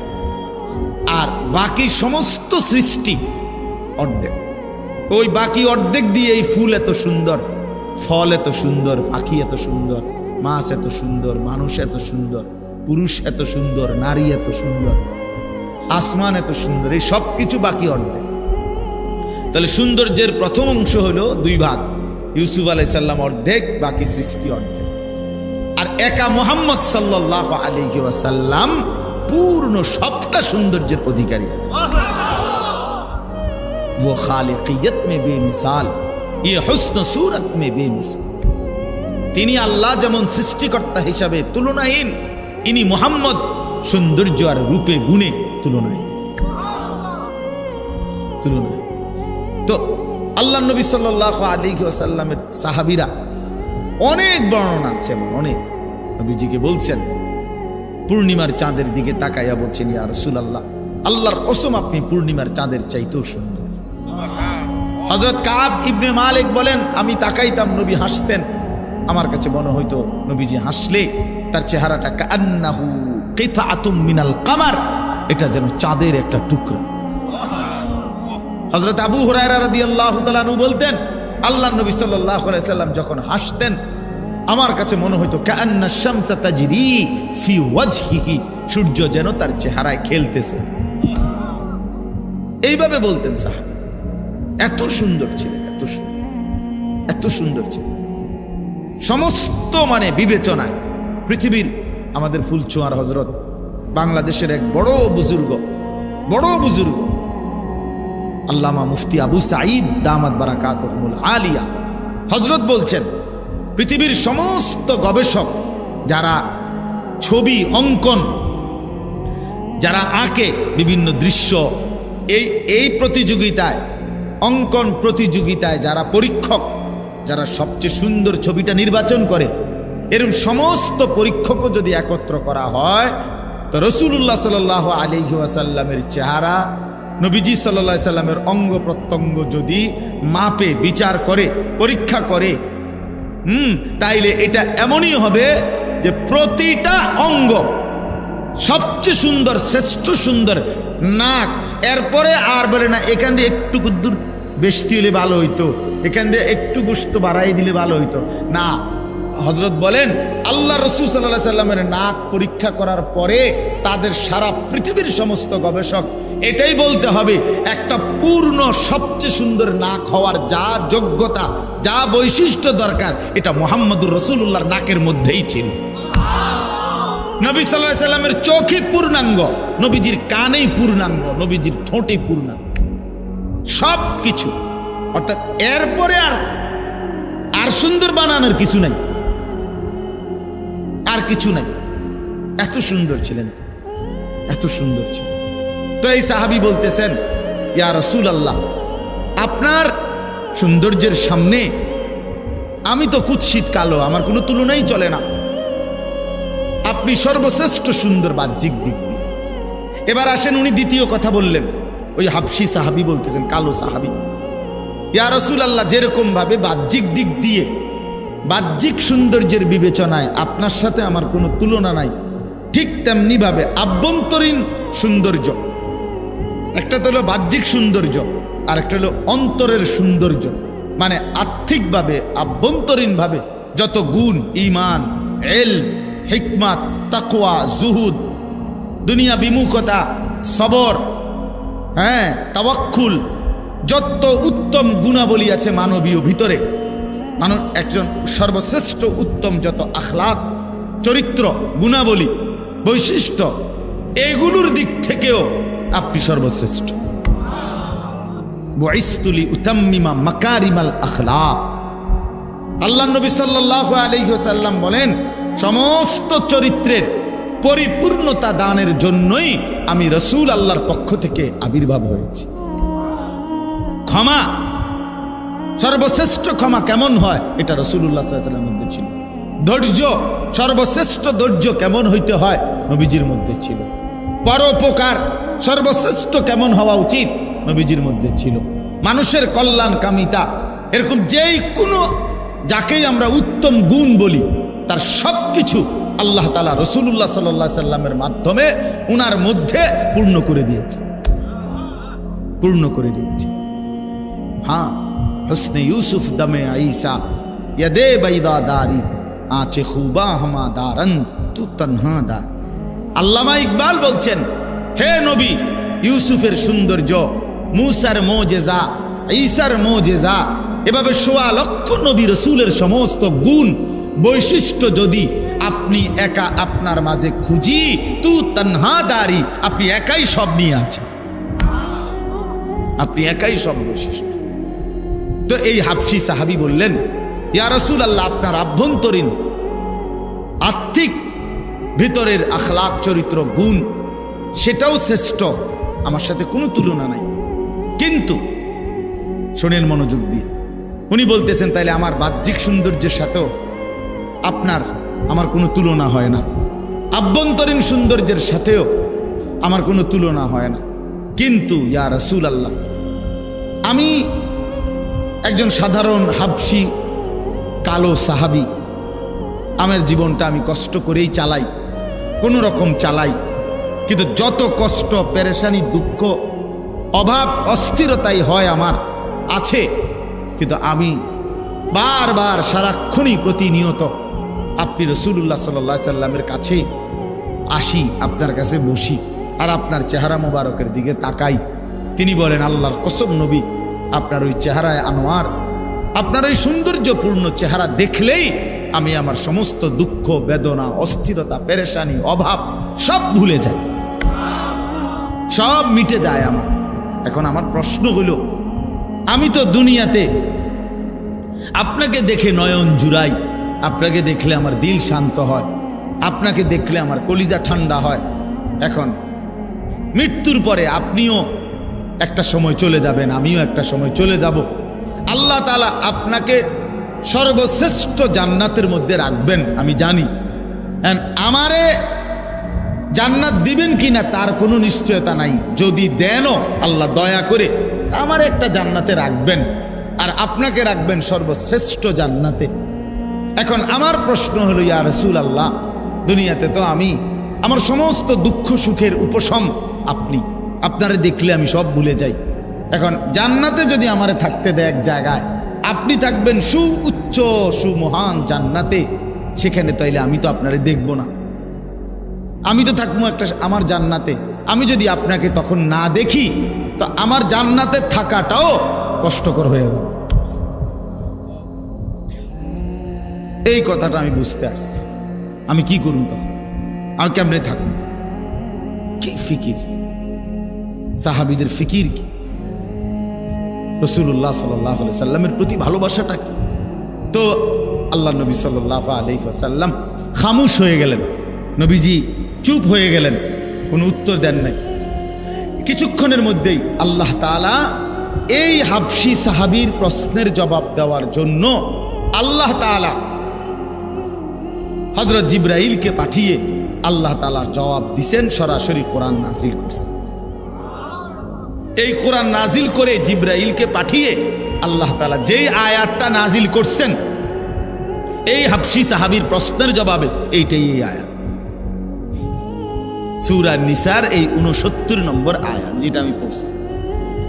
আর বাকি সমস্ত সৃষ্টি অর্ধেক। ওই বাকি অর্ধেক দিয়ে এই ফুল এত সুন্দর, ফল এত সুন্দর, পাখি এত সুন্দর, মাছ এত সুন্দর, মানুষ এত সুন্দর, পুরুষ এত সুন্দর, নারী এত সুন্দর, আসমান এত সুন্দর, এই সব কিছু বাকি অর্ধেক। তাহলে সৌন্দর্যের প্রথম অংশ হলো দুই ভাগ, ইউসুফ আলাইহিস সালাম অর্ধেক, বাকি সৃষ্টি অর্ধেক। আর একা মুহাম্মদ সাল্লাল্লাহু আলাইহি ওয়াসাল্লাম পূর্ণ সবটা সৌন্দর্যের অধিকারী। वो खालिकियत में बेमिसाल, ये हुस्न सूरत में बेमिसाल। তিনি আল্লাহ যেমন সৃষ্টিকর্তা হিসাবে তুলনাহীন, ইনি মুহাম্মদ সৌন্দর্য আর রূপে গুণে তুলনাহীন। তো আল্লাহ নবী সাল্লাল্লাহু আলাইহি ওয়াসাল্লামের সাহাবীরা অনেক বর্ণনা আছে, অনেক। নবীজিকে বলছেন, পূর্ণিমার চাঁদের দিকে তাকাইয়া বলছেন, ইয়া রাসূলুল্লাহ, আল্লাহর কসম আপনি পূর্ণিমার চাঁদের চাইতেও সুন্দর। হযরত কাব ইবনে মালিক বলেন, আমি তাকাইতাম, নবী হাসতেন, আমার কাছে মনে হইতো নবীজি হাসলে তার চেহারাটা কান্নাহু কিতাআতুম মিনাল কামার, এটা যেন চাঁদের একটা টুকরা। হযরত আবু হুরায়রা রাদিয়াল্লাহু তাআলা আনহু বলতেন, আল্লাহর নবী সাল্লাল্লাহু আলাইহি সাল্লাম যখন হাসতেন, আমার কাছে মনে হইতো কান্না শামসা তাজরি ফি ওয়াজহিহি, সূর্য যেন তার চেহারায় খেলতেছে। এইভাবে বলতেন সাহাবী। এত সুন্দর ছিল, এত সুন্দর, এত সুন্দর ছিল। সমস্ত মানে বিবেচনায় পৃথিবীর আমাদের ফুলছোঁয়ার হযরত, বাংলাদেশের এক বড় বুজুর্গ, আল্লামা মুফতি আবু সাঈদ দামাত বারাকাতুহুল আলিয়া হযরত বলছেন, পৃথিবীর সমস্ত গবেষক যারা ছবি অঙ্কন, যারা আঁকে বিভিন্ন দৃশ্য, এই প্রতিযোগিতায়, অঙ্কন প্রতিযোগিতায় যারা পরীক্ষক, যারা সবচেয়ে সুন্দর ছবিটা নির্বাচন করে, এরকম সমস্ত পরীক্ষকও যদি একত্র করা হয়, তো রাসূলুল্লাহ সাল্লাল্লাহু আলাইহি ওয়াসাল্লামের চেহারা, নবীজি সাল্লাল্লাহু আলাইহি সাল্লামের অঙ্গ প্রত্যঙ্গ যদি মাপে, বিচার করে, পরীক্ষা করে, তাইলে এটা এমনই হবে যে প্রতিটা অঙ্গ সবচেয়ে সুন্দর, শ্রেষ্ঠ সুন্দর। নাক, এরপরে আর বলে না এখান দিয়ে একটু দূর বেশি হলে ভালো হইতো, এখান দিয়ে একটু গোশত বাড়াই দিলে ভালো হইতো না। হযরত বলেন, আল্লাহ রাসূল সাল্লাল্লাহু আলাইহি সাল্লামের নাক পরীক্ষা করার পরে তাদের সারা পৃথিবীর সমস্ত গবেষক এটাই বলতে হবে, একটা পূর্ণ সবচেয়ে সুন্দর নাক হওয়ার যা যোগ্যতা, যা বৈশিষ্ট্য দরকার, এটা মুহাম্মদুর রাসূলুল্লাহর নাকের মধ্যেই ছিল। নবী সাল্লাল্লাহু আলাইহি সাল্লামের চোখই পূর্ণাঙ্গ, নবীজির কানেই পূর্ণাঙ্গ, নবীজির ঠোঁটে পূর্ণাঙ্গ, সব কিছু। অর্থাৎ এরপরে আর সুন্দর বানানোর কিছু নাই, আর কিছু নাই। এত সুন্দর ছিলেন, এত সুন্দর ছিলেন। তো এই সাহাবী বলতেছেন, ইয়া রাসূলুল্লাহ, আপনার সৌন্দর্যের সামনে আমি তো কুৎসিত কালো, আমার কোনো তুলনাই চলে না, আপনি সর্বশ্রেষ্ঠ সুন্দর বাহ্যিক দিক দিয়ে। এবার আসেন, উনি দ্বিতীয় কথা বললেন, ওই হাবশী সাহাবী বলতেছেন, কালো সাহাবী, ইয়া রাসূলুল্লাহ, যেরকম ভাবে বাহ্যিক দিক দিয়ে, বাহ্যিক সৌন্দর্যের বিবেচনায় আপনার সাথে আমার কোনো তুলনা নাই, ঠিক তেমনি ভাবে আভ্যন্তরীণ সৌন্দর্য, একটা তো হলো বাহ্যিক সৌন্দর্য, আর একটা হলো অন্তরের সৌন্দর্য, মানে আর্থিকভাবে, আভ্যন্তরীণভাবে যত গুণ, ঈমান, ইলম, হিকমত, তাকওয়া, জুহুদ, দুনিয়া বিমুখতা, সবর, তাওয়াক্কুল, যত উত্তম গুণাবলী আছে মানবীয় ভিতরে, মানুষ একজন সর্বশ্রেষ্ঠ উত্তম যত আখলাক, চরিত্র, গুণাবলী, বৈশিষ্ট্য, এগুলোর দিক থেকেও আপনি সর্বশ্রেষ্ঠ। বুইসতু লিউতাম্মিমা মাকারিমাল আখলাক। আল্লাহ নবী সাল্লাল্লাহু আলাইহি ওয়াসাল্লাম বলেন, সমস্ত চরিত্রের পরিপূর্ণতা দানের জন্যই আমি রাসূল আল্লাহর পক্ষ থেকে আবির্ভাব হয়েছি। ক্ষমা, সর্বশ্রেষ্ঠ ক্ষমা কেমন হয়, এটা রাসূলুল্লাহ সাল্লাল্লাহু আলাইহি ওয়াসাল্লামের মধ্যে ছিল। ধৈর্য, সর্বশ্রেষ্ঠ ধৈর্য কেমন হইতে হয়, নবীজির মধ্যে ছিল। পরোপকার, সর্বশ্রেষ্ঠ কেমন হওয়া উচিত, নবীজির মধ্যে ছিল। মানুষের কল্যাণকামিতা, এরকম যেই কোনো যাকেই আমরা উত্তম গুণ বলি, তার সব কিছু আল্লাহ তাআলা রাসূলুল্লাহ সাল্লাল্লাহু আলাইহি ওয়াসাল্লামের মাধ্যমে উনার মধ্যে পূর্ণ করে দিয়েছে, পূর্ণ করে দিয়েছে। হ্যাঁ, হুসনে ইউসুফ দমে ঈসা, ইয়াদে বাইদা দারি, আঁচে খুবা হামা দারন্দ, তু তনহা দার। আল্লামা ইকবাল বলছেন, হে নবী, ইউসুফের সৌন্দর্য, মুসার মোজেজা, ঈসার মোজেজা, এভাবে ১৬ লক্ষ নবী রাসূলের সমস্ত গুণ, বৈশিষ্ট্য যদি আপনি একা আপনার মাঝে খুঁজি, তু তনহা দারি, আপনি একাই সব নিয়ে আছেন, আপনি একাই সব বৈশিষ্ট্য। তো এই হাবশী সাহাবী বললেন, ইয়া রাসূলুল্লাহ, আপনার আভ্যন্তরীণ আর্থিক ভিতরের আখলাক, চরিত্র, গুণ, সেটাও শ্রেষ্ঠ, আমার সাথে কোনো তুলনা নাই। কিন্তু শোনেন মনোযোগ দিয়ে, উনি বলতেছেন, তাইলে আমার বাহ্যিক সৌন্দর্যের সাথেও আমার কোনো তুলনা হয় না, আভ্যন্তরীণ সৌন্দর্যের সাথেও আমার কোনো তুলনা হয় না। কিন্তু ইয়া রাসূলুল্লাহ, আমি একজন সাধারণ হাবশী কালো সাহাবী, আমার জীবনটা আমি কষ্ট করেই চালাই, কোনো রকম চালাই, কিন্তু যত কষ্ট, পেরেশানি, দুঃখ, অভাব, অস্থিরতাই হয় আমার আছে, কিন্তু আমি বারবার সারাক্ষণই প্রতিনিয়ত আপনি রাসূলুল্লাহ সাল্লাল্লাহু আলাইহি সাল্লামের কাছে আসি, আপনার কাছে বসি, আর আপনার চেহারা মোবারকের দিকে তাকাই। তিনি বলেন, আল্লাহর কসম নবী, আপনার ওই চেহারায় আনোয়ার, আপনার ওই সৌন্দর্যপূর্ণ চেহারা দেখলেই আমি আমার সমস্ত দুঃখ, বেদনা, অস্থিরতা, পেরেশানি, অভাব সব ভুলে যাই, সব মিটে যায় আমার। এখন আমার প্রশ্ন হলো, আমি তো দুনিয়াতে আপনাকে দেখে নয়ন জুড়াই, আপনাকে দেখলে আমার দিল শান্ত হয়, আপনাকে দেখলে আমার কলিজা ঠান্ডা হয়। এখন মৃত্যুর পরে আপনিও একটা সময় চলে যাবেন, আমিও একটা সময় চলে যাব। আল্লাহ তাআলা আপনাকে সর্বশ্রেষ্ঠ জান্নাতের মধ্যে রাখবেন আমি জানি। আমারে জান্নাত দিবেন কিনা তার কোনো নিশ্চয়তা নাই। যদি দেনও আল্লাহ দয়া করে আমার একটা জান্নাতে রাখবেন, আর আপনাকে রাখবেন সর্বশ্রেষ্ঠ জান্নাতে। এখন আমার প্রশ্ন হলো, ইয়া রাসূলুল্লাহ, দুনিয়াতে তো আমি আমার সমস্ত দুঃখ সুখের উপশম আপনি, আপনারে দেখলে আমি সব ভুলে যাই। এখন জান্নাতে যদি আমারে থাকতে দেয় এক জায়গায়, আপনি থাকবেন সুউচ্চ সুমহান জান্নাতে, সেখানে তাইলে আমি তো আপনারে দেখব না, আমি তো থাকবো একটা আমার জান্নাতে। আমি যদি আপনাকে তখন না দেখি তো আমার জান্নাতে থাকাটাও কষ্টকর হয়ে যাবে। এই কথাটা আমি বুঝতে আসছি। আমি কি করুন তখন? আমি কেমনে থাকুন? কি ফিকির, সাহাবীদের ফিকির কি, রাসূলুল্লাহ সাল্লাল্লাহু আলাইহি ওয়াসাল্লামের প্রতি ভালোবাসাটা কি? তো আল্লাহ নবী সাল্লাল্লাহু আলাইহি ওয়াসাল্লাম খামোশ হয়ে গেলেন, নবীজি চুপ হয়ে গেলেন, কোনো উত্তর দেন নাই। কিছুক্ষণের মধ্যেই আল্লাহ তাআলা এই হাবশী সাহাবীর প্রশ্নের জবাব দেওয়ার জন্য আল্লাহ তাআলা হযরত জিবরাইলকে পাঠিয়ে আল্লাহ তাআলা জবাব দিছেন, সরাসরি কোরআন নাজিল করছেন। এই কোরআন নাজিল করে জিবরাইলকে পাঠিয়ে আল্লাহ তাআলা যেই আয়াতটা নাজিল করছেন এই হাবশী সাহাবীর প্রশ্নের জবাবে, এইটাই এই আয়াত, সূরা নিসার এই 69 নম্বর আয়াত যেটা আমি পড়ছি।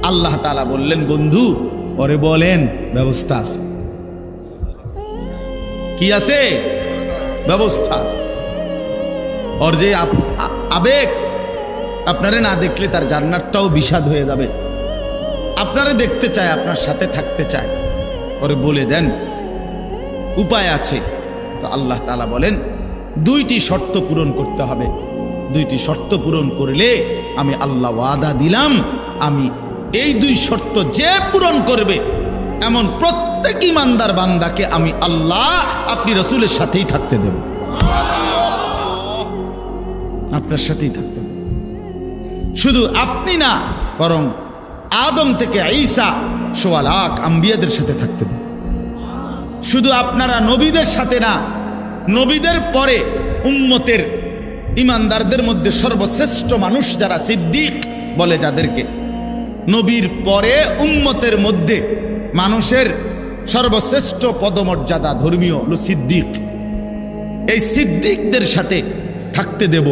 আল্লাহ তাআলা বললেন, বন্ধু ওরে বলেন ব্যবস্থা আছে। কি আছে? ব্যবস্থা আছে। ওর যে আবেগ, আপনারে না দেখলে তার জান্নাতটাও বিষাদ হয়ে যাবে, আপনারে দেখতে চায়, আপনার সাথে থাকতে চায়, ওরে বলে দেন উপায় আছে। তো আল্লাহ তাআলা বলেন, দুইটি শর্ত পূরণ করতে হবে। দুইটি শর্ত পূরণ করলে আমি আল্লাহ ওয়াদা দিলাম, আমি এই দুই শর্ত যে পূরণ করবে এমন প্রত্যেক ইমানদার বান্দাকে আমি আল্লাহ আপনি রাসূলের সাথেই থাকতে দেব, আপনার সাথেই থাকতে দেব। শুধু আপনি না, বরং আদম থেকে ঈসা সোয়া লাখ আম্বিয়াদের সাথে থাকতে দেব। শুধু আপনারা নবীদের সাথে না, নবীদের পরে উম্মতের ইমানদারদের মধ্যে সর্বশ্রেষ্ঠ মানুষ যারা, সিদ্দিক বলে যাদেরকে, নবীর পরে উম্মতের মধ্যে মানুষের সর্বশ্রেষ্ঠ পদমর্যাদা ধর্মীয় হলো সিদ্দিক। এই সিদ্দিকদের সাথে থাকতে দেব।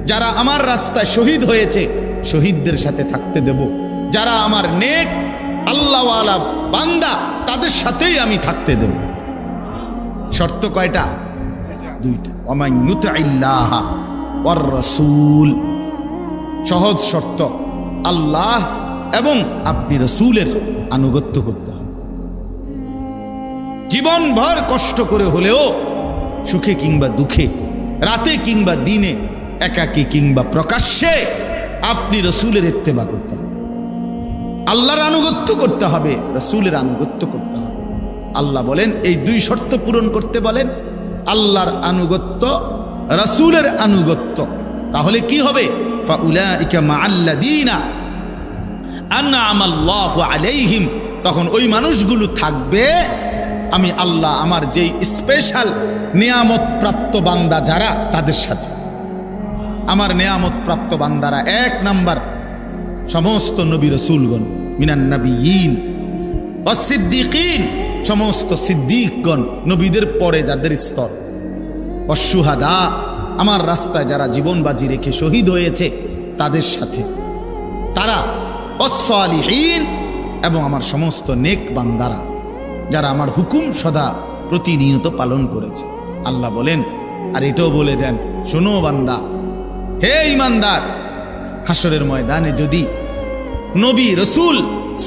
যারা আমার রাস্তায় শহীদ হয়েছে শহীদদের সাথে থাকতে দেব। যারা আমার নেক আল্লাহওয়ালা বান্দা তাদের সাথেই আমি থাকতে দেব। শর্ত কয়টা? দুইটা। ওমান ইউতিল্লাহ ওয়ার রাসূল, সহজ শর্ত, আল্লাহ এবং আপনি রাসূলের আনুগত্য করতে হবে। জীবনভর কষ্ট করে হলেও, সুখে কিংবা দুঃখে, রাতে কিংবা দিনে, একাকী কিংবা প্রকাশ্যে, আপনি রাসূলের ইত্তেবা করতে হবে, আল্লাহর আনুগত্য করতে হবে, রাসূলের আনুগত্য করতে হবে। আল্লাহ বলেন এই দুই শর্ত পূরণ করতে বলেন, আল্লাহর আনুগত্য, রাসূলের আনুগত্য। তাহলে কি হবে? ফাউলাইকা মাআল্লাযীনা আনআমাল্লাহু আলাইহিম, তখন ওই মানুষগুলো থাকবে আমি আল্লাহ আমার যেই স্পেশাল নিয়ামত প্রাপ্ত বান্দা যারা, তাদের সাথে। আমার নিয়ামত প্রাপ্ত বান্দারা এক নাম্বার সমস্ত নবী রাসূলগণ, মিনান নাবিয়িন ওয়াস সিদ্দিকিন, সমস্ত সিদ্দিকগণ, নবীদের পরে যাদের স্তর, ওয়াস শুহাদা, আমার রাস্তায় যারা জীবন বাজি রেখে শহীদ হয়েছে তাদের সাথে তারা, ওয়াস সালিহিন, এবং আমার সমস্ত নেক বান্দারা যারা আমার হুকুম সদা প্রতিনিয়ত পালন করেছে। আল্লাহ বলেন, আর এটাও বলে দেন, শোনো বান্দা, হে ইমানদার, হাসরের ময়দানে যদি নবী রাসূল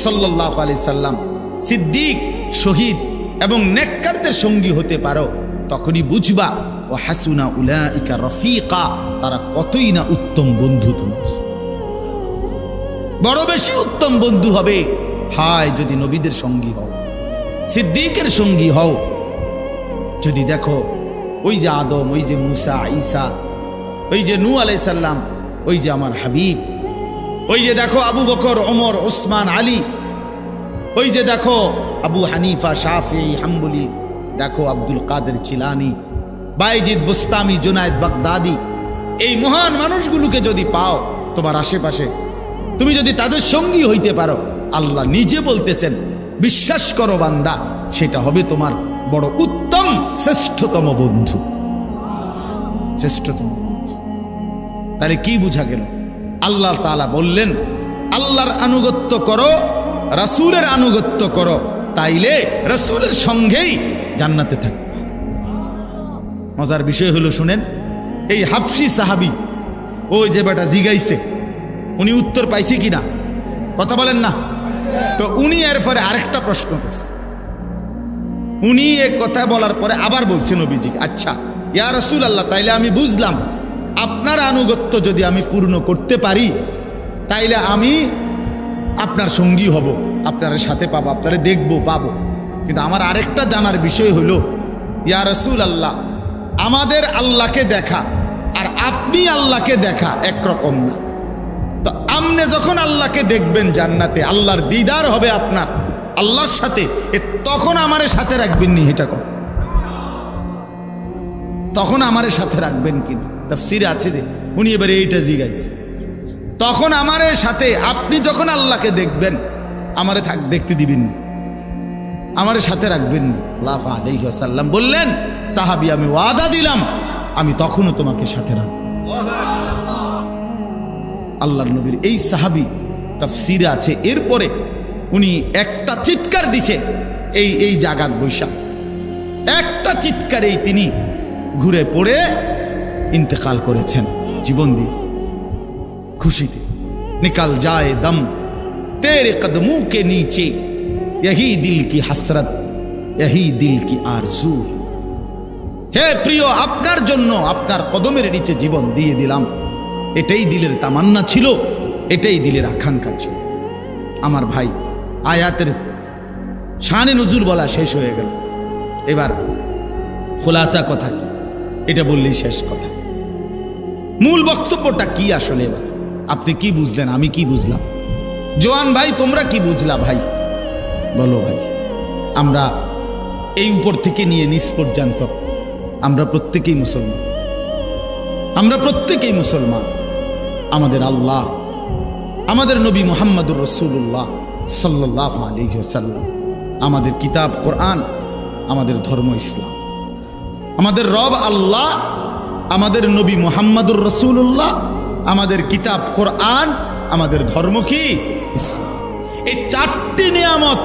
সাল্লাল্লাহু আলাইহি সাল্লাম, সিদ্দিক, শহীদ এবং নেককারদের সঙ্গী হতে পারো, তখনই বুঝবা ওয়া হাসুনা উলাইকা রফিকা, তারা কতই না উত্তম বন্ধু তোমার। বড় বেশি উত্তম বন্ধু হবে হায় যদি নবীদের সঙ্গী হও, সিদ্দিকের সঙ্গী হও। যদি দেখো ওই যে আদম, ওই যে মুসা, ঈসা, ওই যে নূহ আলাইহিস সালাম, ওই যে আমার হাবিব, ওই যে দেখো আবু বকর, ওমর, ওসমান, আলী, ওই যে দেখো আবু হানিফা, শাফিঈ, হাম্বলি, দেখো আব্দুল কাদের জিলানী, বাইজিদ বুস্তামি, জুনায়েদ বাগদাদি, এই মহান মানুষগুলোকে যদি পাও তোমার আশেপাশে, তুমি যদি তাদের সঙ্গী হইতে পারো, আল্লাহ নিজে বলতেছেন বিশ্বাস করো বান্দা, সেটা হবে তোমার বড় উত্তম শ্রেষ্ঠতম বন্ধু, শ্রেষ্ঠতম বন্ধু। তাহলে কি বুঝা গেল? আল্লাহ তাআলা বললেন আল্লাহর আনুগত্য করো, রাসূলের আনুগত্য করো, তাইলে রাসূলের সঙ্গেই জান্নাতে থাকবে। মজার বিষয় হলো শুনেন, এই হাবশী সাহাবী, ওই যে বেটা জিগাইছে, উনি উত্তর পাইছে কিনা কথা বলেন না? তো উনি এরপরে আরেকটা প্রশ্ন করছে। উনি এক কথা বলার পরে আবার বলছেন নবীজিকে, আচ্ছা ইয়া রাসূলুল্লাহ, তাইলে আমি বুঝলাম আপনার আনুগত্য যদি আমি পূর্ণ করতে পারি তাইলে আমি আপনার সঙ্গী হব, আপনার সাথে পাবো, আপনারে দেখবো, পাবো। কিন্তু আমার আরেকটা জানার বিষয় হলো ইয়া রাসূলুল্লাহ, আমাদের আল্লাহকে দেখা আর আপনি আল্লাহকে দেখা একরকম না। তো আপনি যখন আল্লাহকে দেখবেন জান্নাতে, আল্লাহর দিদার হবে আপনার আল্লাহর সাথে, তখন আমারে সাথে রাখবেন নি? এটা কর, তখন আমারে সাথে রাখবেন কিনা? তাফসীরে আছে যে উনি এবারে এইটা জিজ্ঞাসা, তখন আমারে সাথে, আপনি যখন আল্লাহকে দেখবেন আমারে দেখতে দিবেন, আমারে সাথে রাখবেন। সাল্লাল্লাহু আলাইহি ওয়াসাল্লাম বললেন, সাহাবী আমি ওয়াদা দিলাম আমি তখনও তোমাকে সাথে রাখব। আল্লাহর নবীর এই সাহাবী, তাফসীরে আছে, এরপরে উনি একটা চিৎকার দিছে এই জায়গাত বৈশা, একটা চিৎকারেই তিনি ঘুরে পড়ে ইন্তেকাল করেছেন জীবন দিয়ে, খুশিতে। নিকাল যায় দম তেরে কদমোं के नीचे, यही दिल की हसरत, यही दिल की आरज़ू। হে প্রিয়, আপনার জন্য আপনার কদমের নিচে জীবন দিয়ে দিলাম, এটাই দিলের তামান্না ছিল, এটাই দিলের আকাঙ্ক্ষা ছিল। আমার ভাই, আয়াতের শানে নুজুল বলা শেষ হয়ে গেল, এবার খোলাসা কথা কি, এটা বললেই শেষ কথা। মূল বক্তব্যটা কি আসলে? এবার আপনি কি বুঝলেন, আমি কি বুঝলাম, জওয়ান ভাই তোমরা কি বুঝলা? ভাই বলো ভাই। আমরা এই উপর থেকে নিয়ে নিচ পর্যন্ত আমরা প্রত্যেকেই মুসলমান, আমরা প্রত্যেকেই মুসলমান। আমাদের আল্লাহ, আমাদের নবী মুহাম্মদুর রাসূলুল্লাহ সাল্লাল্লাহু আলাইহি ওয়াসাল্লাম, আমাদের কিতাব কোরআন, আমাদের ধর্ম ইসলাম, আমাদের রব আল্লাহ, আমাদের নবী মুহাম্মদুর রাসূলুল্লাহ, আমাদের কিতাব কোরআন, আমাদের ধর্ম কি ইসলাম। এই চারটি নিয়ামত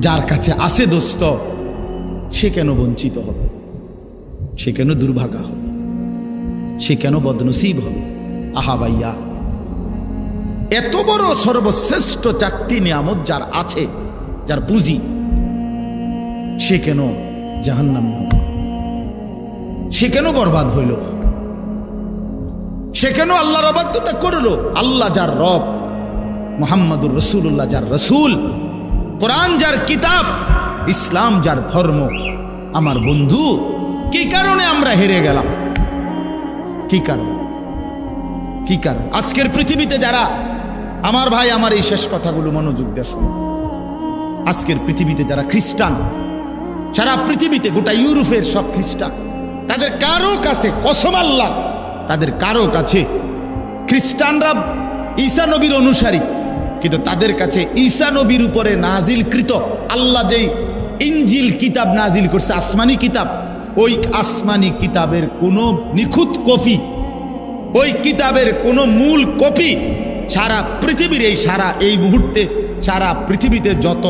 যার কাছে আছে দোস্ত, সে কেন বঞ্চিত হবে? সে কেন দুর্ভাগা হবে? সে কেন বদনসিব হবে? আহা ভাইয়া, এত বড় সর্বশ্রেষ্ঠ চারটি নিয়ামত যার আছে, যার পুঁজি, সে কেন জাহান্নামী হবে? সে কেন বরবাদ হইল? সে কেন আল্লাহর অবাধ্যতা করলো? আল্লাহ যার রব, মুহাম্মদুর রাসূলুল্লাহ যার রাসূল, কোরআন যার কিতাব, ইসলাম যার ধর্ম। আমার বন্ধু, কি কারণে আমরা হেরে গেলাম? কি কারণ? কি কারণ? আজকের পৃথিবীতে যারা, আমার ভাই, আমার এই শেষ কথাগুলো মনোযোগ দিয়ে শুনো। আজকের পৃথিবীতে যারা খ্রিস্টান, সারা পৃথিবীতে, গোটা ইউরোপের সব খ্রিস্টান, তাদের কারো কাছে, কসম আল্লাহ, তাদের কারো কাছে, খ্রিস্টানরা ঈসা নবীর অনুসারী, কিন্তু তাদের কাছে ঈসা নবীর উপরে নাজিলকৃত আল্লাহ যেই ইনজিল কিতাব নাজিল করছে, আসমানি কিতাব, ওই আসমানি কিতাবের কোনো নিখুঁত কপি, ওই কিতাবের কোনো মূল কপি সারা পৃথিবীর, এই মুহূর্তে সারা পৃথিবীতে যত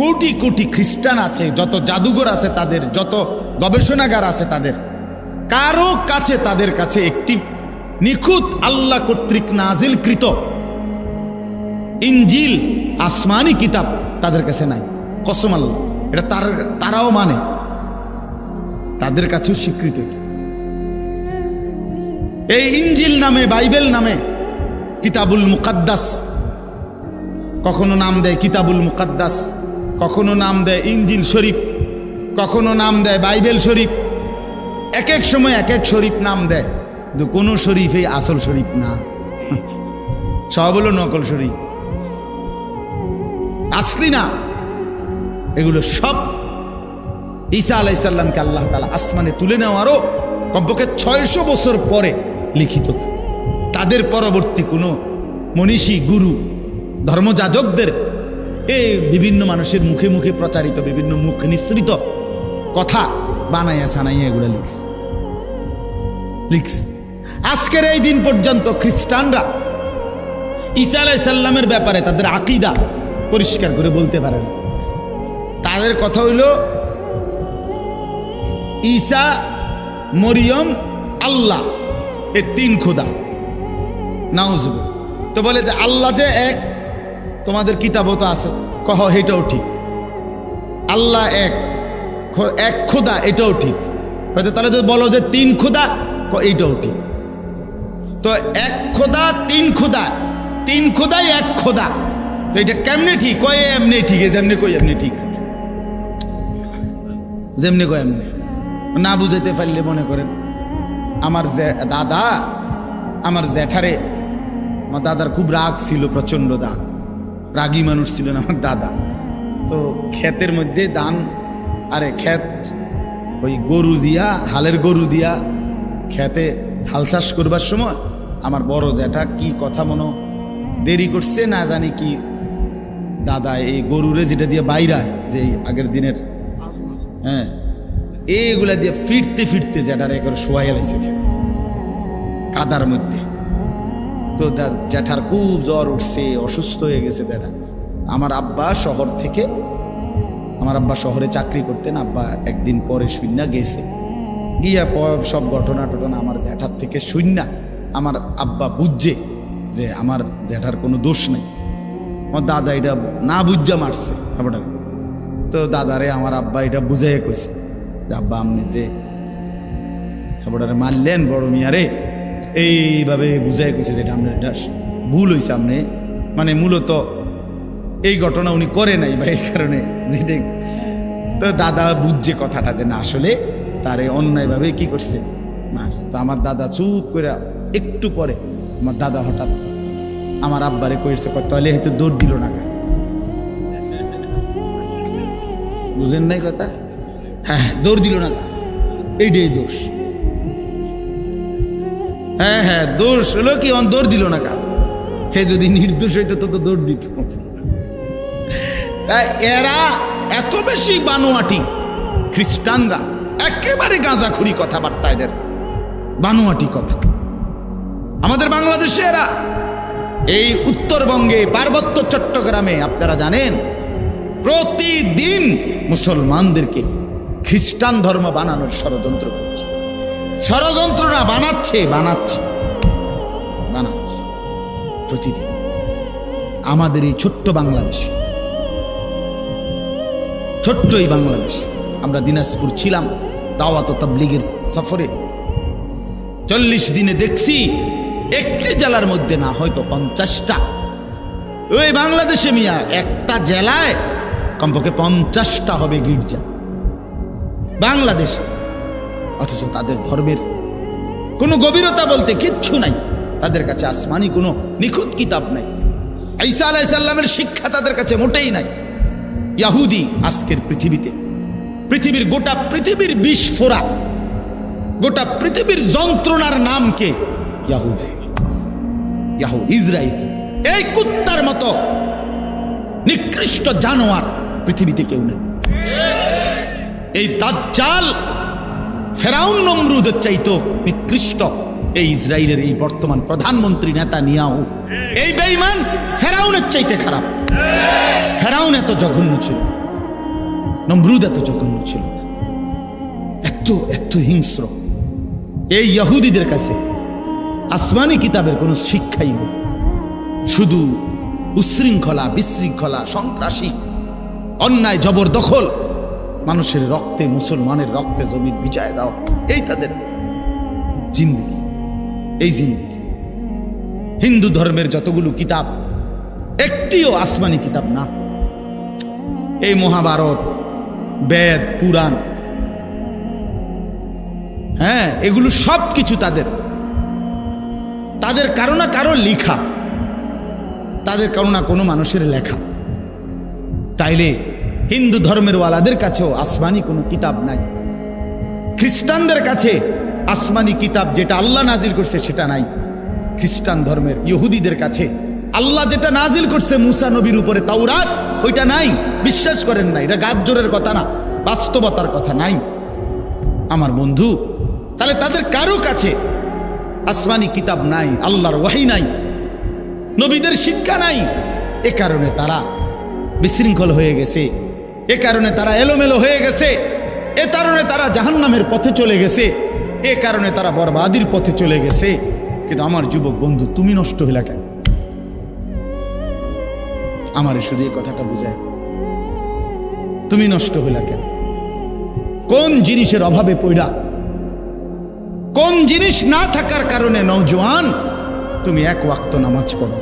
কোটি কোটি খ্রিস্টান আছে, যত জাদুঘর আছে তাদের, যত গবেষণাগার আছে তাদের, কারো কাছে, তাদের কাছে একটি নিখুঁত আল্লাহ কর্তৃক নাজিলকৃত ইনজিল আসমানি কিতাব তাদের কাছে নাই। কসম আল্লাহ, এটা তারাও মানে, তাদের কাছেও স্বীকৃত। এই ইনজিল নামে, বাইবেল নামে কিতাবুল মুকাদ্দাস, কখনো নাম দেয় কিতাবুল মুকাদ্দাস, কখনো নাম দেয় ইনজিল শরীফ, কখনো নাম দেয় বাইবেল শরীফ। এক এক সময় এক এক শরীফ নাম দেয়, কিন্তু কোনো শরীফই আসল শরীফ না, সব হলো নকল শরীফ, আসলি না। এগুলো সব ঈসা আলাইহিস সালামকে আল্লাহ তাআলা আসমানে তুলে নেওয়ারও কমপক্ষে 600 বছর পরে লিখিত। তাদের পরবর্তী কোনো মনীষী গুরু ধর্মযাজকদের এই বিভিন্ন মানুষের মুখে মুখে প্রচারিত বিভিন্ন মুখ নিঃসৃত কথা বানাইয়া সানাইয়া এগুলো লিখস। আজকের এই দিন পর্যন্ত খ্রিস্টানরা ঈসা আলাইহিস সালামের ব্যাপারে তাদের আকীদা পরিষ্কার করে বলতে পারে না। তাদের কথা হইল ঈসা, মরিয়ম, আল্লাহ, এই 3 খোদা। নাউজুবিল্লাহ। তো বলে যে আল্লাহ যে এক, তোমাদের কিতাবও তো আছে, কহ এটাও ঠিক। আল্লাহ এক, এক খোদা, এটাও ঠিক। তাহলে যদি বলো যে 3 খোদা, এইটাও ঠিক। তো এক খোদা 3 খোদা, 3 খোদাই এক খোদা, তো এটা কেমনে ঠিক? কয় এমনি ঠিক, যেমনি কই এমনি ঠিক, যেমনি কয় এমনি। না বুঝাইতে পারলে মনে করেন আমার দাদা, আমার জ্যাঠারে, আমার দাদার খুব রাগ ছিল, প্রচন্ড রাগী মানুষ ছিলেন আমার দাদা। তো ক্ষেতের মধ্যে ধান, আরে ক্ষেত ওই গরু দিয়া, হালের গরু দিয়া ক্ষেতে হাল চাষ করবার সময় আমার বড় জ্যাঠা কি কথা মনে দেরি করছে না জানি কি, দাদা এই গরুরে যেটা দিয়ে বাইরায়, যে আগের দিনের, হ্যাঁ, এইগুলা দিয়ে ফিরতে ফিরতে জ্যাঠারে করে শোয়াই লাইছে কাদার মধ্যে। তো তার জ্যাঠার খুব জ্বর উঠছে, অসুস্থ হয়ে গেছে জ্যাঠা। আমার আব্বা শহর থেকে, আমার আব্বা শহরে চাকরি করতেন, আব্বা একদিন পরে শূন্যা গেছে, গিয়া সব ঘটনা টটনা আমার জ্যাঠার থেকে শূন্যা আমার আব্বা বুঝছে যে আমার জ্যাঠার কোনো দোষ নেই। আমার দাদা এটা না বুঝা মারছে আব্বাটা। তো দাদারে আমার আব্বা এটা বুঝাইয়া কইছে যে আব্বা আপনি যে আব্বাটারে মারলেন বড় মিয়ারে, এইভাবে বুঝাই কইছে যেটা আপনার এটা ভুল হয়েছে। আপনি মানে মূলত এই ঘটনা উনি করে নাই বা এই কারণে যেটা। তো দাদা বুঝছে কথাটা যে না আসলে তারে অন্যায়ভাবে কি করছে। তো আমার দাদা চুপ করে, একটু পরে আমার দাদা হঠাৎ আমার আব্বারে কইছে, তাহলে হয়তো দৌড় দিল না, বুঝেন নাই কথা? হ্যাঁ, দৌড় দিল না, এইটাই দোষ। হ্যাঁ হ্যাঁ, দোষ হলো কি দৌড় দিল না কা, হে যদি নির্দোষ হইতো তো দৌড় দিত। এরা এত বেশি বানোয়াটি, খ্রিস্টানরা একেবারে গাঁজাখুরি কথাবার্তা, এদের বানোয়াটি কথা। আমাদের বাংলাদেশে এরা, এই উত্তরবঙ্গে পার্বত্য চট্টগ্রামে আপনারা জানেন প্রতিদিন মুসলমানদেরকে খ্রিস্টান ধর্ম বানানোর ষড়যন্ত্র করছে। ষড়যন্ত্র না, বানাচ্ছে বানাচ্ছে বানাচ্ছে প্রতিদিন। আমাদের এই ছোট্ট বাংলাদেশে, ছোট্ট এই বাংলাদেশ, আমরা দিনাজপুর ছিলাম দাওয়াত ও তাবলীগের সফরে। 40 দিনে দেখছি একটি জেলার মধ্যে না হয়তো 50টা। ওই বাংলাদেশে মিয়া একটা জেলায় কমপক্ষে 50টা হবে গির্জা বাংলাদেশে, অথচ তাদের ধর্মের কোনো গভীরতা বলতে কিচ্ছু নাই। তাদের কাছে আসমানি কোনো নিখুঁত কিতাব নাই, ঈসা আলাইহিস সালামের শিক্ষা তাদের কাছে মোটেই নাই। ইহুদি আজকের পৃথিবীতে, পৃথিবীর গোটা পৃথিবীর বিস্ফোরা, গোটা পৃথিবীর যন্ত্রণার নাম কে? ইহুদি, ইসরায়েল। এই কুত্তার মতো নিকৃষ্ট জানোয়ার পৃথিবীতে কেউ নেই। এই দাজ্জাল ফেরাউন নমরুদের চাইতো নিকৃষ্ট এই ইসরায়েলের এই বর্তমান প্রধানমন্ত্রী নেতানিয়াহু, এই বেঈমান ফেরাউনের চাইতে খারাপ। ফেরাউন এত জঘন্য ছিল, নমরুদ এত জঘন্য ছিল, এত এত হিংস্র। এই ইহুদিদের কাছে আসমানি কিতাবের কোনো শিক্ষাই নেই, শুধু উশৃঙ্খলা, বিশৃঙ্খলা, সন্ত্রাসী, অন্যায় জবরদখল, মানুষের রক্তে, মুসলমানের রক্তে জমির বিজয় দাও, এই তাদের জিন্দেগি, এই জিন্দেগি। হিন্দু ধর্মের যতগুলো কিতাব একটিও আসমানি কিতাব না। এই মহাভারত, বেদ, পুরাণ, হ্যাঁ, এগুলো সব কিছু তাদের কারো না কারো লেখা, তাদের কারো না কোনো মানুষের লেখা। তাইলে হিন্দু ধর্মের ওয়ালাদের কাছেও আসমানি কোনো কিতাব নাই, খ্রিস্টানদের কাছে আসমানি কিতাব যেটা আল্লাহ নাজিল করছে সেটা নাই, খ্রিস্টান ধর্মের ইহুদিদের কাছে আল্লাহ যেটা নাজিল করছে মুসা নবীর উপরে তাওরাত, ওইটা নাই, বিশ্বাস করেন না। এটা গাজরের কথা না, বাস্তবতার কথা নাই আমার বন্ধু। তাহলে তাদের কারো কাছে আসমানি কিতাব নাই, আল্লাহর ওয়াহি নাই, নবীদের শিক্ষা নাই। এ কারণে তারা বিশৃঙ্খল হয়ে গেছে, এ কারণে তারা এলোমেলো হয়ে গেছে, এ কারণে তারা জাহান্নামের পথে চলে গেছে, এ কারণে তারা বরবাদির পথে চলে গেছে। কিন্তু আমার যুবক বন্ধু, তুমি নষ্ট হইলা কেন? আমার শুধু এই কথাটা বুঝায়, তুমি নষ্ট হইলা কেন? কোন জিনিসের অভাবে পড়া, কোন জিনিস না থাকার কারণে নওজোয়ান তুমি এক ওয়াক্ত নামাজ পড়ো?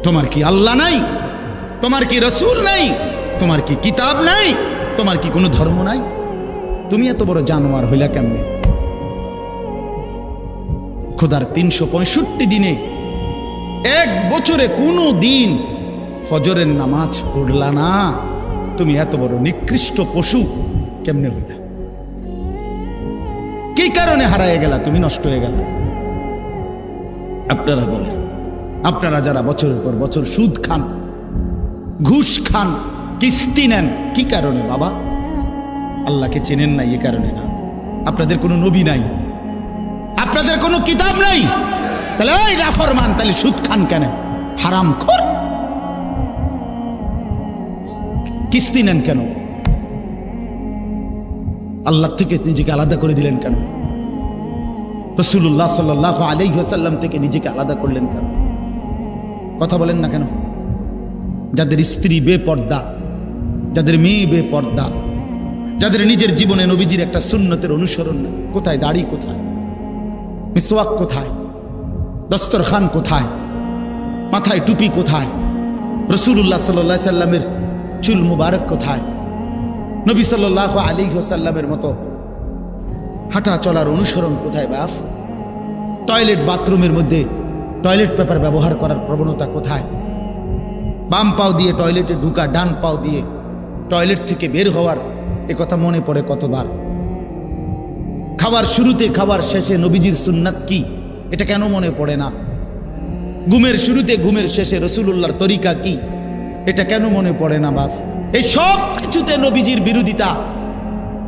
তোমার কি আল্লাহ নাই? তোমার কি রসুল নাই? তোমার কি কিতাব নাই? তোমার কি কোনো ধর্ম নাই? তুমি এত বড় জানোয়ার হইলা কেমনে? খোদার 365 দিনে এক বছরে কোনো দিন ফজরের নামাজ পড়লা না, তুমি এত বড় নিকৃষ্ট পশু কেমনে হইলা? কি কারণে হারায় গেলা? তুমি নষ্ট হয়ে গেল। আপনারা বলেন, আপনারা যারা বছরের পর বছর সুদ খান, ঘুষ খান, কিস্তি নেন, কি কারণে বাবা? আল্লাহকে চেনেন নাই, এ কারণে না। আপনাদের কোনো নবী নাই, আপনাদের কোনো কিতাব নাই, তাহলে ওই নাফরমান, তাহলে সুদ খান কেন? হারামখোর। কিস্তি নেন কেন? আল্লাহ থেকে নিজেকে আলাদা করে দিলেন কেন? রাসূলুল্লাহ সাল্লাল্লাহু আলাইহি ওয়াসাল্লাম থেকে নিজেকে আলাদা করলেন কেন? কথা বলেন না কেন? যাদের স্ত্রী বেপর্দা, যাদের মেয়ে বেপর্দা, যাদের নিজের জীবনে নবীজির একটা সুন্নতের অনুসরণ নাই, কোথায় দাড়ি, কোথায় মিসওয়াক, কোথায় দস্তরখান, কোথায় মাথায় টুপি, কোথায় রাসূলুল্লাহ সাল্লাল্লাহু আলাইহি সাল্লামের চুল মুবারক, কোথায় নবী সাল্লাল্লাহু আলাইহি ওয়াসাল্লামের মতো হাঁটা চলার অনুসরণ, কোথায় বাপ? টয়লেট বাথরুমের মধ্যে টয়লেট পেপার ব্যবহার করার প্রবণতা কোথায়? বাম পাও দিয়ে টয়লেটে ঢুকা, ডান পাও দিয়ে টয়লেট থেকে বের হওয়ার এ কথা মনে পড়ে কতবার? খাবার শুরুতে খাবার শেষে নবীজির সুন্নাত কি, এটা কেন মনে পড়ে না? ঘুমের শুরুতে ঘুমের শেষে রাসূলুল্লাহর তরিকা কি, এটা কেন মনে পড়ে না বাপ? এই সব কিছুতে নবীজির বিরোধিতা।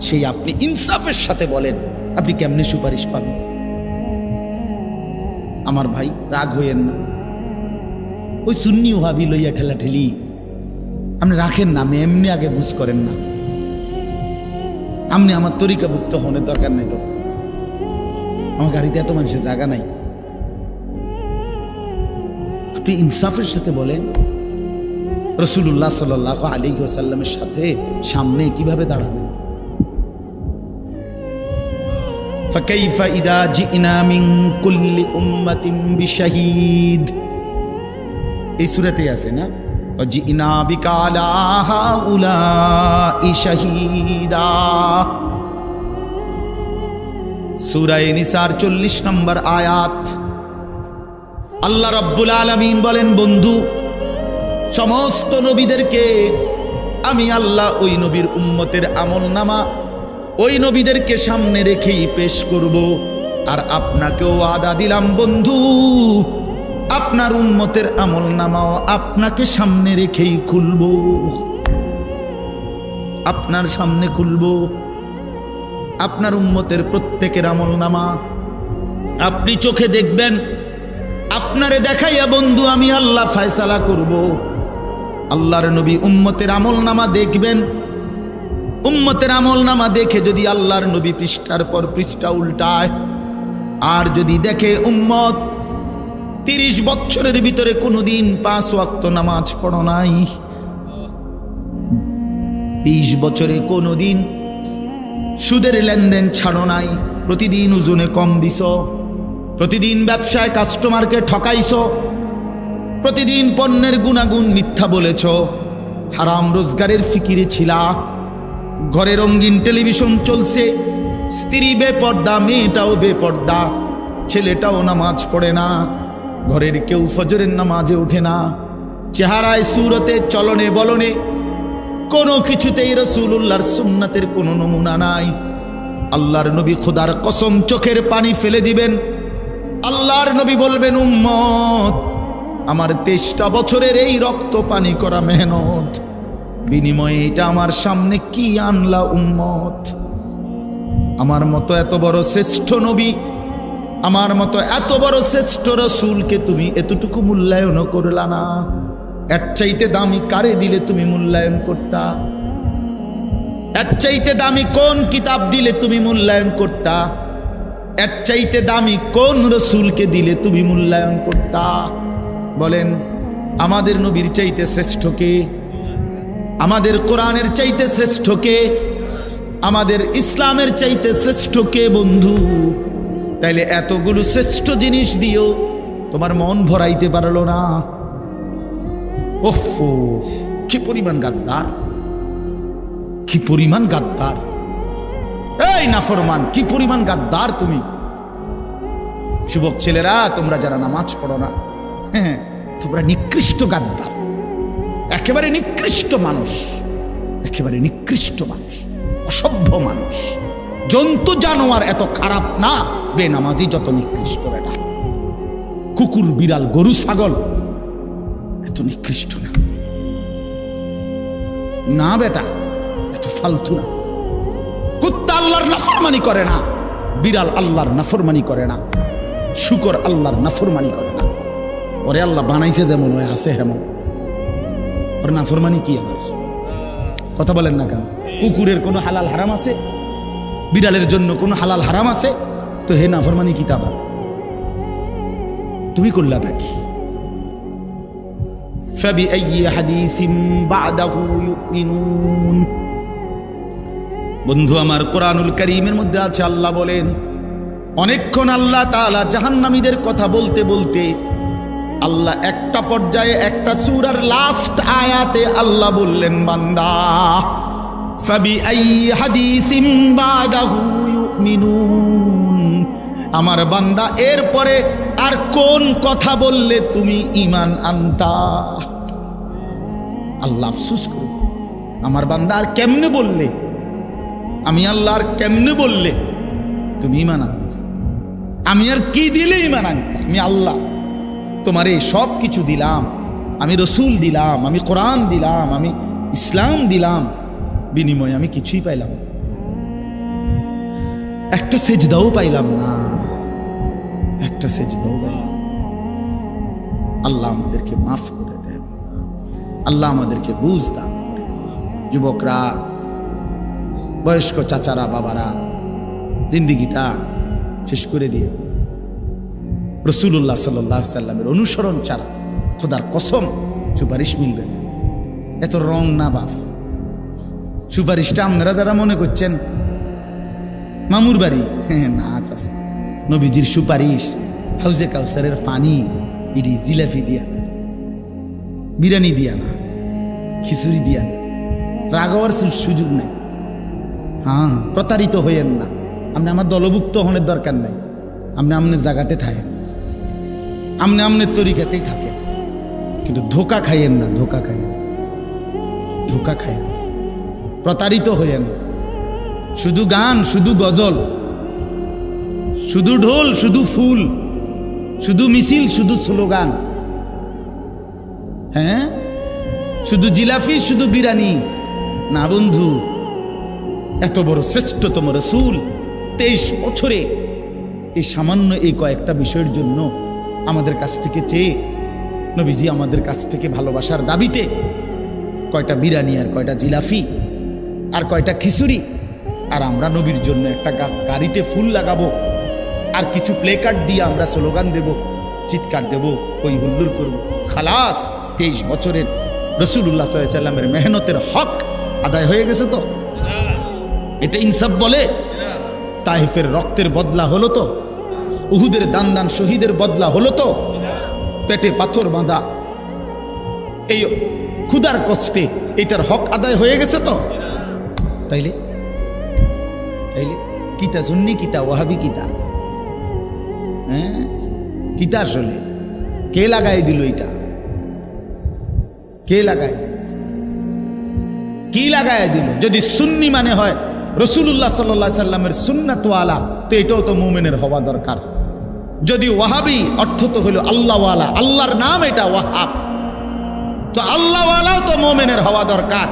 সেই আপনি ইনসাফের সাথে বলেন, আপনি কেমনে সুপারিশ পাবেন? আমার ভাই, রাগ হইয়েন না। ওই সুন্নি ওয়াহাবি লইয়া ঠেলা ঠেলি আপনি রাখেন না, আমি এমনি আগে বুঝ করেন না। আপনি আমার তরিকাভুক্ত হনের দরকার নাই তো, আমার গাড়িতে এত মানুষের জায়গা নাই। আপনি ইনসাফের সাথে বলেন, রাসূলুল্লাহ সাল্লাল্লাহু আলাইহি ওয়াসাল্লামের সাথে সামনে কিভাবে দাঁড়াবেন? ফাকাইফা ইদা জিনা মিন কুল্লি উম্মাতিন বিশাহীদ, এই সূরাতেই আছে না? জিনা বিকা আলা হাউলাই শাহীদা। সূরা নিসার 40 নম্বর আয়াত। আল্লাহ রাব্বুল আলামিন বলেন, বন্ধু, সমস্ত নবীদেরকে আমি আল্লাহ ওই নবীর উম্মতের আমলনামা ওই নবীদেরকে সামনে রেখেই পেশ করব। আর আপনাকেও ওয়াদা দিলাম বন্ধু, আপনার উম্মতের আমলনামাও আপনাকে সামনে রেখেই খুলব, আপনার সামনে খুলব। আপনার উম্মতের প্রত্যেকের আমলনামা আপনি চোখে দেখবেন, আপনারে দেখাইয়া বন্ধু আমি আল্লাহ ফয়সালা করব। আল্লাহর নবী উম্মতের আমলনামা দেখবেন, উম্মতের আমলনামা দেখে যদি আল্লাহর নবী পৃষ্ঠার পর পৃষ্ঠা উল্টায়, আর যদি দেখে উম্মত 30 বছরের ভিতরে কোনোদিন 5 ওয়াক্ত নামাজ পড়ো নাই, 20 বছরে কোনোদিন সুদের লেনদেন ছাড়ো নাই, প্রতিদিন ওজনে কম দিছ, প্রতিদিন ব্যবসায় কাস্টমারকে ঠকাইছো, প্রতিদিন পণ্যের গুণাগুণ মিথ্যা বলেছ, হারাম রোজগারের ফিকিরে ছিলা, ঘরে রঙিন টেলিভিশন চলছে, স্ত্রী বেপর্দা, মেয়েটাও বেপর্দা, ছেলেটাও নামাজ পড়ে না, ঘরের কেউ ফজরের নামাজে ওঠে না, চেহারায় সুরতে চলনে বলনে কোনো কিছুতেই রাসূলুল্লাহর সুন্নাতের কোনো নমুনা নাই। আল্লাহর নবী খোদার কসম চোখের পানি ফেলে দিবেন। আল্লাহর নবী বলবেন, উম্মত আমার 23টা বছরের এই রক্ত পানি করা মেহনত, বিনিময়ে এটা আমার সামনে কি আনলা উম্মত? আমার মতো এত বড় শ্রেষ্ঠ নবী, আমার মতো এত বড় শ্রেষ্ঠ রাসূলকে তুমি এতটুকু মূল্যায়ন করলা না। এর চাইতে দামি কারে দিলে তুমি মূল্যায়ন করতা? এর চাইতে দামি কোন কিতাব দিলে তুমি মূল্যায়ন করতা? এর চাইতে দামি কোন রাসূলকে দিলে তুমি মূল্যায়ন করতা? বলেন, আমাদের নবীর চাইতে শ্রেষ্ঠ কে? আমাদের কোরআনের চাইতে শ্রেষ্ঠ কে? আমাদের ইসলামের চাইতে শ্রেষ্ঠ কে বন্ধু? তাইলে এতগুলো শ্রেষ্ঠ জিনিস দিও তোমার মন ভরাইতে পারলো না। ওফো, কি পরিমাণ গাদ্দার, কি পরিমাণ গাদ্দার! এই নাফরমান, কি পরিমাণ গাদ্দার তুমি! যুবক ছেলেরা, তোমরা যারা নামাজ পড়ো না, হ্যাঁ, তোমরা নিকৃষ্ট গাদ্দার, একেবারে নিকৃষ্ট মানুষ, একেবারে নিকৃষ্ট মানুষ, অসভ্য মানুষ। জন্তু জানোয়ার এত খারাপ না, বেনামাজি যত নিকৃষ্ট। বেটা কুকুর, বিড়াল, গরু, ছাগল এত নিকৃষ্ট না। না বেটা, এত ফালতু না। কুত্তা আল্লাহর নাফরমানি করে না, বিড়াল আল্লাহর নাফরমানি করে না, শুকর আল্লাহর নাফরমানি করে না। ওরে আল্লাহ বানাইছে যেমন, ওই আছে হেমন। ওর নাফরমানি কি? আমার কথা বলেন না কেন? কুকুরের কোনো হালাল হারাম আছে? বিড়ালের জন্য কোনো হালাল হারাম আছে? তো হে নাফরমানি কি তা? তুমি করলাটা কি? ফাবিআইয়ি হাদিসিন বা'দাহু ইউমিনুন। বন্ধু আমার, কোরআনুল কারীমের মধ্যে আছে, আল্লাহ বলেন, অনেকক্ষণ আল্লাহ তাআলা জাহান্নামীদের কথা বলতে বলতে আল্লাহ একটা পর্যায়ে একটা সূরার লাস্ট আয়াতে আল্লাহ বললেন, বান্দা ফাবিআইয়ি হাদিসিন বা'দাহু ইউমিনুন। আমার বান্দা, এরপরে আর কোন কথা বললে তুমি ঈমান আনতা? আল্লাহ আফসোস করে, আমার বান্দা আর কেমনে বললে, আমি আল্লাহ আর কেমনে বললে তুমি ঈমান আনতা? আমি আর কি দিলে ঈমান আনতা? আমি আল্লাহ তোমার এই সব কিছু দিলাম, আমি রসুল দিলাম, আমি কোরআন দিলাম, আমি ইসলাম দিলাম, বিনিময়ে আমি কিছুই পাইলাম না, একটা সেজদাও পাইলাম না, একটা সেজদাও পাইলাম। আল্লাহ আমাদেরকে মাফ করে দেন, আল্লাহ আমাদেরকে বুঝ দান করেন। যুবকরা, বয়স্ক চাচারা, বাবারা, জিন্দিগিটা শেষ করে দিয়ে রাসূলুল্লাহ সাল্লাল্লাহু আলাইহি সাল্লামের অনুসরণ ছাড়া খোদার কসম সুপারিশ মিলবে না। এত রং না বাপ। সুপারিশটা আপনারা যারা মনে করছেন মামুর বাড়ি, হ্যাঁ না, চাচা, নবীজির সুপারিশ হাউজে কাউসারের পানি, ইডি জিলাপি দিয়া না, বিরিয়ানি দিয়া না, খিচুড়ি দিয়া না, রাগ হওয়ার সুযোগ নাই। হ্যাঁ, প্রতারিত হইয়েন না। আপনি আমার দলভুক্ত হওয়ার দরকার নাই। আপনি আমনের জায়গাতে থাকেন, আমনে আমনের তরিকাতেই থাকেন, কিন্তু ধোকা খাইয়েন না, ধোকা খাইয়েন, ধোকা খাইয়েন, প্রতারিত হইয়েন। শুধু গান, শুধু গজল, শুধু ঢোল, শুধু ফুল, শুধু মিছিল, শুধু স্লোগান, হ্যাঁ, শুধু জিলাপি, শুধু বিরিয়ানি না বন্ধু। এত বড় শ্রেষ্ঠতম রাসূল 23 বছরে এই সামান্য এই কয়েকটা বিষয়ের জন্য আমাদের কাছ থেকে চেয়ে নবীজি আমাদের কাছ থেকে ভালোবাসার দাবিতে কয়টা বিরিয়ানি আর কয়টা জিলাপি আর কয়টা খিচুড়ি, আর আমরা নবীর জন্য একটা গাড়িতে ফুল লাগাবো, আর কিছু প্লে কার্ড দিয়ে আমরা স্লোগান দেব, চিৎকার দেব, ওই হুল্লুর করব। খালাস, 23 বছরের রাসূলুল্লাহ সাল্লাল্লাহু আলাইহি সাল্লামের মেহনতের হক আদায় হয়ে গেছে। তো এটা ইনসাফ বলে? তাইফের রক্তের বদলা হলো তো? উহুদের দান শহীদের বদলা হলো তো? পেটে পাথর বাঁধা, এই ক্ষুধার কষ্টে এটার হক আদায় হয়ে গেছে তো? তাইলে তাইলে কিতা সুন্নি কিতা ওয়াহাবি কিতা? হ্যাঁ, কিতা আসলে কে লাগাই দিল এটা? কে লাগাই দিল? কি লাগাই দিল? যদি সুন্নি মানে হয় রাসূলুল্লাহ সাল্লাল্লাহু আলাইহি সাল্লামের সুন্নাত ওয়ালা, তো এটাও তো মুমিনের হওয়া দরকার। যদি ওয়াহাবি অর্থ তো হলো আল্লাহ ওয়ালা, আল্লাহর নাম এটা ওয়াহাব, তো আল্লাহ ওয়ালাও তো মুমিনের হওয়া দরকার,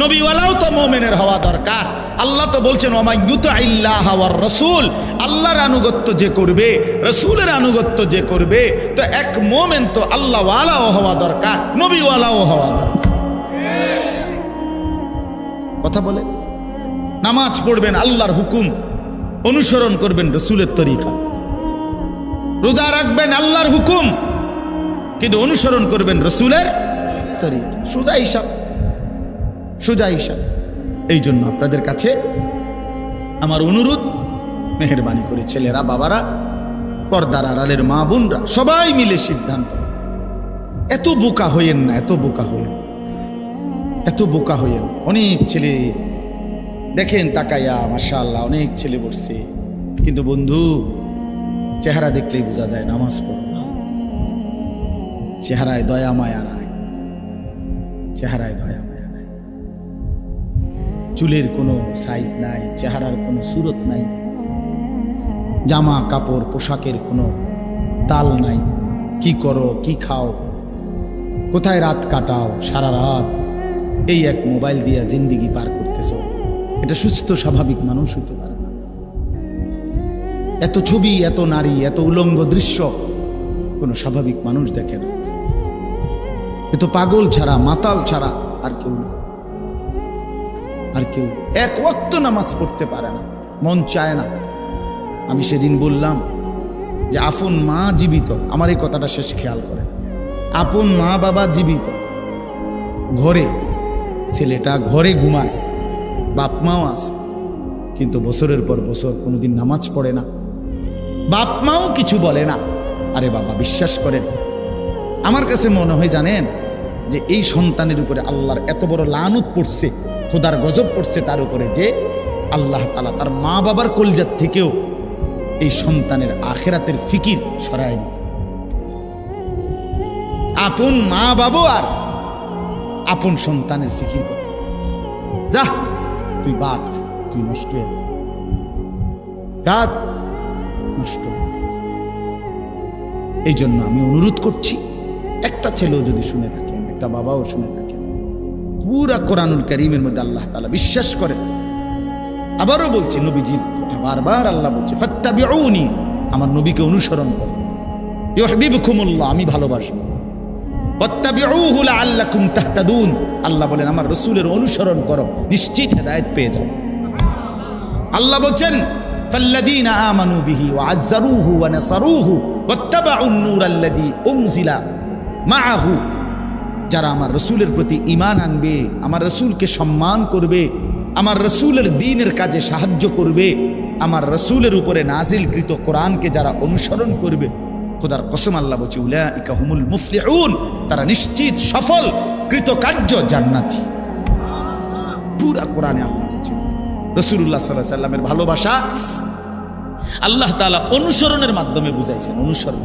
নবী ওয়ালাও তো মুমিনের হওয়া দরকার। আল্লাহ তো বলছেন ওয়া মান ইউতিইল্লাহ ওয়ার রাসূল, আল্লাহর আনুগত্য যে করবে, রাসূলের আনুগত্য যে করবে, তো এক মুমিন তো আল্লাহ ওয়ালাও হওয়া দরকার, নবী ওয়ালাও হওয়া দরকার। কথা বলে নামাজ পড়বেন আল্লাহর হুকুম, অনুসরণ করবেন রাসূলের তরিকা, রোজা রাখবেন আল্লাহর হুকুম, কিন্তু অনুসরণ করবেন রাসূলের তরিকা। সোজা হিসাব, সোজা হিসাব। এই জন্য আপনাদের কাছে আমার অনুরোধ, মেহেরবানি করে ছেলেরা, বাবারা, পর্দার আড়ালের মা বোনরা সবাই মিলে সিদ্ধান্ত, এত বোকা হইয়েন না, এত বোকা হইয়েন, এত বোকা হইয়েন। অনেক ছেলে দেখেন তাকাইয়া, মাশাআল্লাহ অনেক ছেলে বসছে, কিন্তু বন্ধু চেহারা দেখলেই বোঝা যায় নামাজ পড়ে না। চেহারায় দয়া মায়া নাই, চেহারায় দয়া মায়া নাই, চুলের কোনো সাইজ নাই, চেহারার কোনো সুরত নাই, জামা কাপড় পোশাকের কোনো তাল নাই। কি করো, কি খাও, কোথায় রাত কাটাও, সারা রাত এই এক মোবাইল দিয়া জিন্দিগি পার করতেছ, এটা সুস্থ স্বাভাবিক মানুষ হইতে পারে না। এত ছবি, এত নারী, এত উলঙ্গ দৃশ্য কোনো স্বাভাবিক মানুষ দেখে না। এ তো পাগল ছাড়া, মাতাল ছাড়া আর কেউ না, আর কেউ। এক ওয়াক্ত নামাজ পড়তে পারে না, মন চায় না। আমি সেদিন বললাম যে আপন মা জীবিত, আমার এই কথাটা শেষ খেয়াল করে, আপন মা বাবা জীবিত, ঘরে ছেলেটা ঘরে ঘুমায়, বাপ মাও আছে, কিন্তু বছরের পর বছর কোনোদিন নামাজ পড়ে না, বাপ মাও কিছু বলে না। আরে বাবা, বিশ্বাস করেন, আমার কাছে মনে হয় জানেন যে এই সন্তানের উপরে আল্লাহর এত বড় লানত পড়ছে, খোদার গজব পড়ছে তার উপরে, যে আল্লাহ তাআলা তার মা বাবার কলজাত থেকেও এই সন্তানের আখিরাতের ফিকির সরায় দিয়েছে। আপন মা বাবা আর আপন সন্তানের ফিকির করে, যা তুই বাদ, তুই নষ্ট হয়ে যা, নষ্ট হয়ে যা। এই জন্য আমি অনুরোধ করছি, একটা ছেলেও যদি শুনে থাকেন, একটা বাবাও শুনে থাকেন, পুরা কোরআনুল কারীমের মধ্যে আল্লাহ তাআলা বিশ্বাস করেন। আবারও বলছি, নবীজির কথা বারবার আল্লাহ বলছে, ফাত্তাবিউনি, আমার নবীকে অনুসরণ করো, ইউহিব্বুকুমুল্লাহ, আমি ভালোবাসবো, ওয়াত্তাবিউহু লাআল্লাকুম তাহতাদুন, আল্লাহ বলেন আমার রাসূলের অনুসরণ করো, নিশ্চিত হেদায়েত পেয়ে যাও। আল্লাহ বলেন, ফাল্লাযীনা আমানু বিহি ওয়া আযযারুহু ওয়া নাসারুহু ওয়াত্তাবাউন নূরাল্লাযী উনজিলা মাআহু, যারা আমার রাসূলের প্রতি ঈমান আনবে, আমার রাসূলকে সম্মান করবে, আমার রাসূলের দ্বীনের কাজে সাহায্য করবে, আমার রাসূলের উপরে নাজিলকৃত কোরআনকে যারা অনুসরণ করবে, খোদার কসম আল্লাহ বলছে, উলাইকা হুমুল মুফলিহুন, তারা নিশ্চিত সফল কৃতকার্য জান্নাতি। পুরা কোরআনে আল্লাহ বলছে রাসূলুল্লাহ সাল্লাল্লাহু আলাইহি সাল্লামের ভালোবাসা আল্লাহ তাআলা অনুসরণের মাধ্যমে বুঝাইছেন। অনুসরণ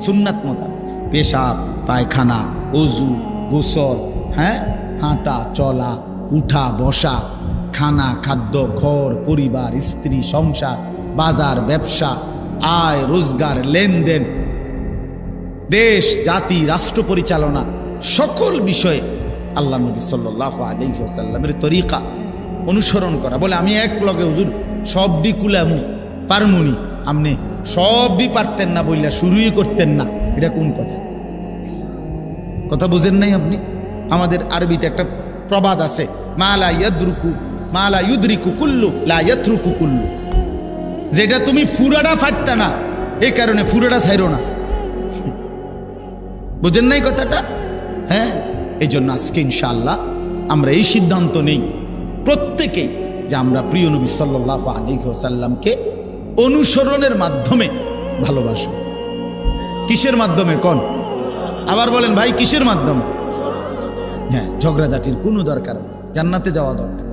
সুন্নাত মোতাবেক, পেশাব পায়খানা, ওযু, গোসল, হ্যাঁ, হাঁটা চলা, উঠা বসা, খানা খাদ্য, ঘর পরিবার, স্ত্রী সংসার, বাজার ব্যবসা, আয় রোজগার, লেনদেন, দেশ জাতি রাষ্ট্র পরিচালনা, সকল বিষয়ে আল্লাহ নবী সাল্লাল্লাহু আলাইহি ওয়াসাল্লামের তরিকা অনুসরণ করা। বলে আমি এক লগে হুজুর সবডি কুলামু পারমুনি, আপনি সবই পারতেন না বললা শুরুই করতেন না, এটা কোন কথা? কথা বুঝেন নাই আপনি? আমাদের আরবিতে একটা প্রবাদ আছে, মালা ইউদরিকু কুল্লু লা ইয়াতরুকু কুল্লু, যেটা তুমি ফুরাটা ফাটতা না, এই কারণে ফুরাটা ছাইরো না। বুঝেন নাই কথাটা? হ্যাঁ, এই জন্য আজকে ইনশাআল্লাহ আমরা এই সিদ্ধান্ত নেই প্রত্যেকেই যে আমরা প্রিয় নবী সাল্লাল্লাহু আলাইহি ওয়াসাল্লামকে অনুসরণের মাধ্যমে ভালোবাসো। কিসের মাধ্যমে কোন? আবার বলেন ভাই, কিসের মাধ্যমে? হ্যাঁ, ঝগড়াঝাটির কোনো দরকার নেই, জান্নাতে যাওয়া দরকার।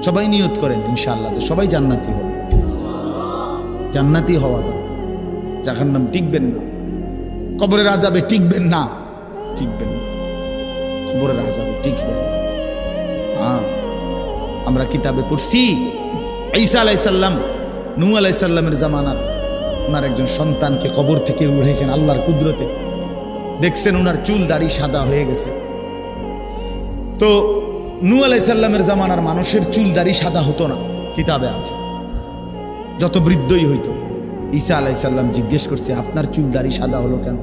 সবাই নিয়ত করেন ইনশাআল্লাহ যে সবাই জান্নাতি হবে, জান্নাতি হওয়া দরকার। জাহান্নাম টিকবেন না, কবরের আযাবে টিকবেন না, টিকবেন না, কবরের আযাবে টিকবেন। হ্যাঁ, আমরা কিতাবে পড়ছি ঈসা আলাইহিস সালাম নূহ আলাইহিস সালামের জামানার ওনার একজন সন্তানকে কবর থেকে উঠাইছেন আল্লাহর কুদরতে। দেখছেন ওনার চুল দাড়ি সাদা হয়ে গেছে। তো নূহ আলাইহিস সালামের জামানার মানুষের চুল দাড়ি সাদা হতো না, কিতাবে আছে, যত বৃদ্ধই হইতো। ঈসা আলাইহিস সালাম জিজ্ঞেস করছে, আপনার চুল দাড়ি সাদা হলো কেন?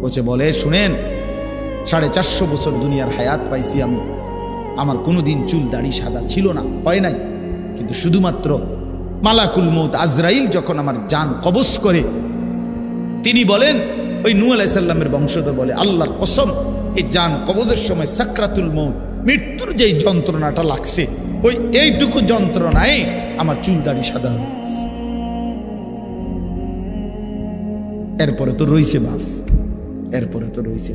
কোচে বলে, শুনেন, 450 বছর দুনিয়ার হায়াত পাইছি আমি, আমার কোনোদিন চুল দাড়ি সাদা ছিল না, হয় নাই। কিন্তু শুধুমাত্র মালাকুল মউত আজরাইল যখন আমার জান কবজ করে, তিনি বলেন, ওই নূহ আলাইহিস সালামের বংশধর বলে, আল্লাহর কসম, এই জান কবজের সময় সাকরাতুল মউত, মৃত্যুর যেই যন্ত্রণাটা লাগছে, ওই এইটুকু যন্ত্রণায় আমার চুল দাড়ি সাদা হয়ে গেছে। এরপরে তো রইছে বাপ, এরপরে তো রইছে।